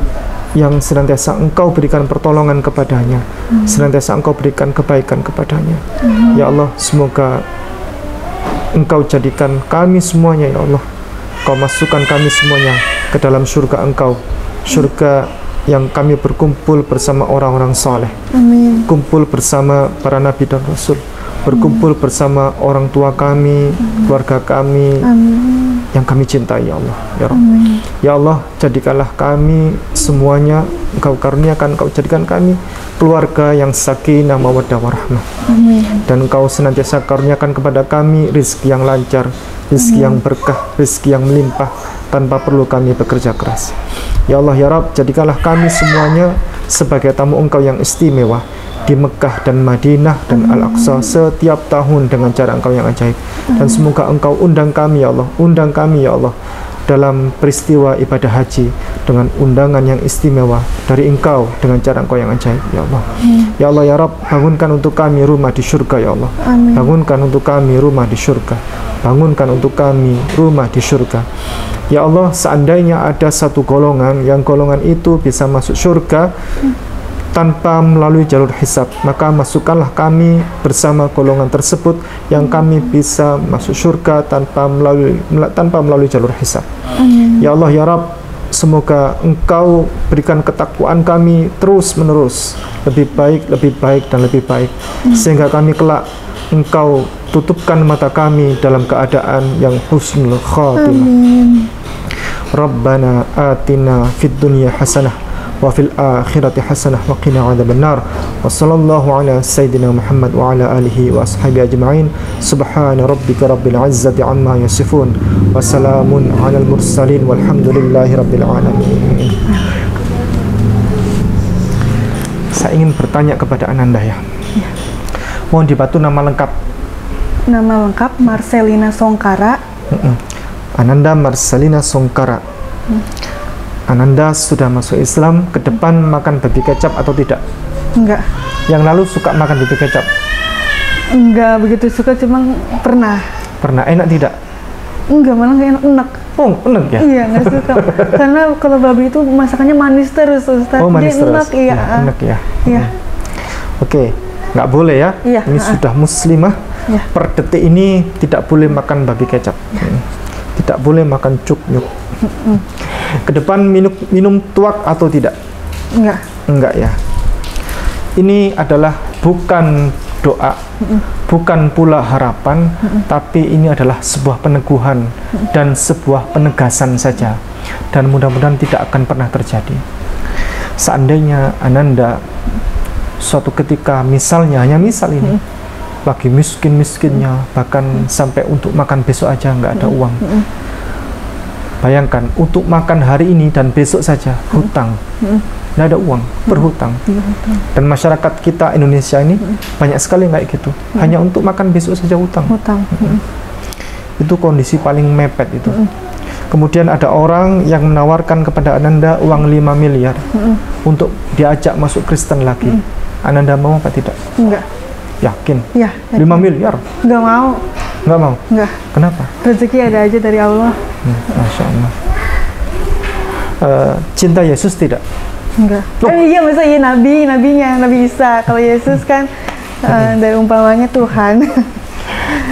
Speaker 1: yang senantiasa Engkau berikan pertolongan kepadanya, senantiasa Engkau berikan kebaikan kepadanya. Ya Allah, semoga Engkau jadikan kami semuanya, ya Allah, Kau masukkan kami semuanya ke dalam surga Engkau, surga yang kami berkumpul bersama orang-orang saleh, kumpul bersama para nabi dan rasul, berkumpul bersama orang tua kami, keluarga kami, yang kami cintai, ya Allah, ya Rabb. Ya Allah, jadikanlah kami semuanya, Engkau karuniakan, Engkau jadikan kami keluarga yang sakinah mawaddah warahmah. Dan Engkau senantiasa karuniakan kepada kami rizki yang lancar, rizki yang berkah, rizki yang melimpah tanpa perlu kami bekerja keras. Ya Allah ya Rabb, jadikanlah kami semuanya sebagai tamu Engkau yang istimewa di Mekah dan Madinah dan Al-Aqsa setiap tahun dengan cara Engkau yang ajaib. Dan semoga Engkau undang kami ya Allah, undang kami ya Allah dalam peristiwa ibadah haji dengan undangan yang istimewa dari Engkau dengan cara Engkau yang ajaib ya Allah. Ya Allah ya Rabb, bangunkan untuk kami rumah di surga ya Allah. Bangunkan untuk kami rumah di surga. Bangunkan untuk kami rumah di surga. Ya Allah, seandainya ada satu golongan yang golongan itu bisa masuk surga tanpa melalui jalur hisab, maka masukkanlah kami bersama golongan tersebut yang kami bisa masuk surga tanpa melalui jalur hisab. Ya Allah ya Rabb, semoga Engkau berikan ketakwaan kami terus menerus lebih baik dan lebih baik, sehingga kami kelak Engkau tutupkan mata kami dalam keadaan yang husnul khatimah. Rabbana atina fid dunya hasanah wa fil akhirati hasanah wa qina adzabannar. Wa sallallahu ala sayyidina Muhammad wa ala alihi wa ashabihi ajma'in. Subhana rabbika rabbil izzati amma yasifun wa salamun alal mursalin walhamdulillahi rabbil alamin. Saya ingin bertanya kepada Ananda ya. Mohon dibantu nama lengkap.
Speaker 2: Nama lengkap Marcelina Songkara.
Speaker 1: Ananda Marcelina Songkara. Ananda sudah masuk Islam, ke depan makan babi kecap atau tidak?
Speaker 2: Enggak.
Speaker 1: Yang lalu suka makan babi kecap?
Speaker 2: Enggak begitu suka, cuma pernah.
Speaker 1: Pernah, enak tidak?
Speaker 2: Enggak, malah nggak enak.
Speaker 1: Oh, enak ya?
Speaker 2: Iya, nggak suka. Karena kalau babi itu masakannya manis terus, Ustaz.
Speaker 1: Oh, manis terus.
Speaker 2: Enak, iya.
Speaker 1: Ya, enak ya.
Speaker 2: Iya.
Speaker 1: Oke, nggak boleh ya?
Speaker 2: Iya.
Speaker 1: Ini sudah muslimah.
Speaker 2: Iya.
Speaker 1: Per detik ini tidak boleh makan babi kecap. Tidak boleh makan cuknyuk. Ke depan minum tuak atau tidak?
Speaker 2: Enggak.
Speaker 1: Enggak ya. Ini adalah bukan doa, bukan pula harapan, tapi ini adalah sebuah peneguhan dan sebuah penegasan saja. Dan mudah-mudahan tidak akan pernah terjadi. Seandainya Ananda suatu ketika, misalnya, hanya misal ini, lagi miskin-miskinnya, bahkan sampai untuk makan besok aja nggak ada uang. Bayangkan, untuk makan hari ini dan besok saja, hutang. Nggak ada uang, berhutang. Dan masyarakat kita Indonesia ini banyak sekali kayak gitu. Hanya untuk makan besok saja hutang. Itu kondisi paling mepet itu. Kemudian ada orang yang menawarkan kepada Ananda uang 5 miliar untuk diajak masuk Kristen lagi. Ananda mau apa tidak?
Speaker 2: Enggak.
Speaker 1: Yakin?
Speaker 2: Iya.
Speaker 1: 5 miliar?
Speaker 2: Enggak mau.
Speaker 1: Nggak mau?
Speaker 2: Enggak.
Speaker 1: Kenapa?
Speaker 2: Rezeki ada aja dari Allah.
Speaker 1: Masya Allah. Cinta Yesus tidak?
Speaker 2: Enggak. Iya, masa iya nabinya, Nabi Isa. Kalau Yesus kan dari umpamanya Tuhan.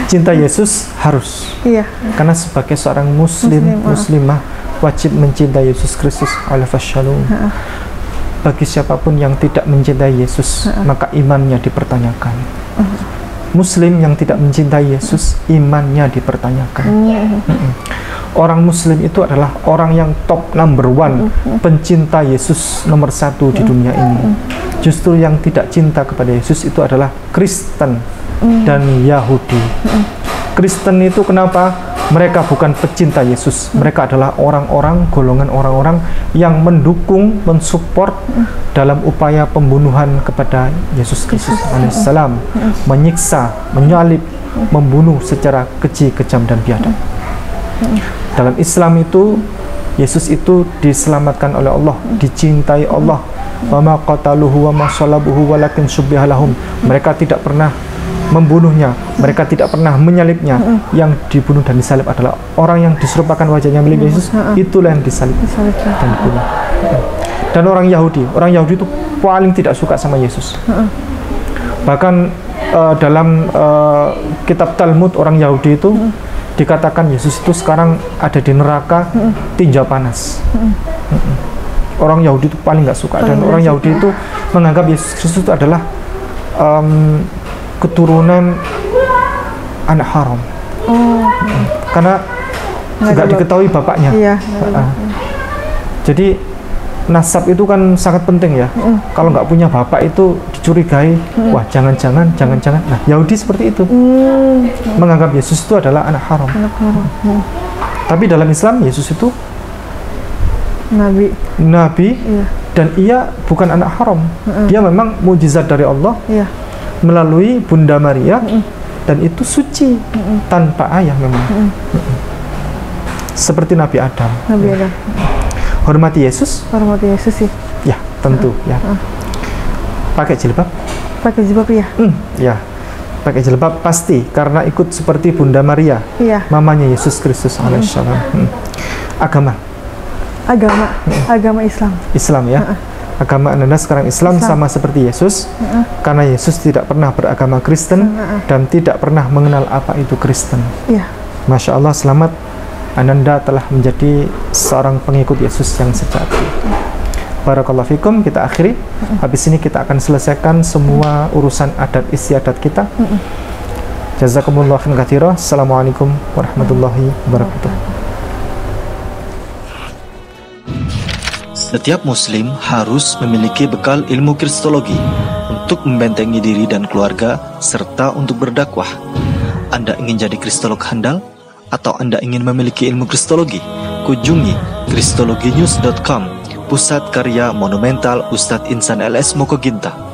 Speaker 1: Cinta Yesus harus.
Speaker 2: Iya.
Speaker 1: Karena sebagai seorang muslimah wajib mencintai Yesus Kristus alaihi wasallam. Bagi siapapun yang tidak mencintai Yesus, maka imannya dipertanyakan. Muslim yang tidak mencintai Yesus, imannya dipertanyakan. Orang Muslim itu adalah orang yang top number one, pencinta Yesus nomor 1 di dunia ini. Justru yang tidak cinta kepada Yesus itu adalah Kristen dan Yahudi. Kristen itu kenapa? Mereka bukan pecinta Yesus. Mereka adalah orang-orang, golongan orang-orang yang mendukung, mensupport dalam upaya pembunuhan kepada Yesus Kristus alaihissalam, menyiksa, menyalib, membunuh secara keji, kejam dan biadab. Dalam Islam itu, Yesus itu diselamatkan oleh Allah, dicintai Allah. Wa ma qataluhu wa ma salabuhu walakin syubbiha lahum. Mereka tidak pernah membunuhnya, mereka tidak pernah menyalibnya. Yang dibunuh dan disalib adalah orang yang diserupakan wajahnya milik Yesus, itulah yang disalib dan dibunuh. Dan orang Yahudi itu paling tidak suka sama Yesus. Bahkan dalam kitab Talmud orang Yahudi itu dikatakan Yesus itu sekarang ada di neraka tinja panas. Orang Yahudi itu paling nggak suka, dan orang Yahudi itu menganggap Yesus Kristus itu adalah keturunan anak haram. Karena nggak diketahui bapaknya. Jadi nasab itu kan sangat penting ya. Kalau nggak punya bapak itu dicurigai, wah jangan-jangan. Nah, Yahudi seperti itu, menganggap Yesus itu adalah anak haram. Tapi dalam Islam Yesus itu nabi,
Speaker 2: Iya.
Speaker 1: dan ia bukan anak haram. Dia memang mukjizat dari Allah
Speaker 2: Iya.
Speaker 1: melalui Bunda Maria, dan itu suci tanpa ayah memang. Seperti Nabi Adam.
Speaker 2: Nabi Adam.
Speaker 1: Hormati Yesus?
Speaker 2: Hormati Yesus sih.
Speaker 1: Ya, tentu ya. Pakai jilbab?
Speaker 2: Pakai jilbab ya.
Speaker 1: Ya. Pakai jilbab pasti karena ikut seperti Bunda Maria,
Speaker 2: Iya.
Speaker 1: mamanya Yesus Kristus alaihissalam.
Speaker 2: Agama Islam.
Speaker 1: Islam ya. Agama Anda sekarang Islam sama seperti Yesus, karena Yesus tidak pernah beragama Kristen dan tidak pernah mengenal apa itu Kristen.
Speaker 2: Iya.
Speaker 1: Masya Allah, selamat, Ananda telah menjadi seorang pengikut Yesus yang sejati. Barakallahu fikum, kita akhiri. Habis ini kita akan selesaikan semua urusan adat istiadat kita. Jazakumullah khairan katsira. Assalamualaikum warahmatullahi wabarakatuh.
Speaker 5: Setiap muslim harus memiliki bekal ilmu kristologi untuk membentengi diri dan keluarga serta untuk berdakwah. Anda ingin jadi kristolog handal atau Anda ingin memiliki ilmu kristologi? Kunjungi kristologinews.com, pusat karya monumental Ustadz Insan LS Mokoginta.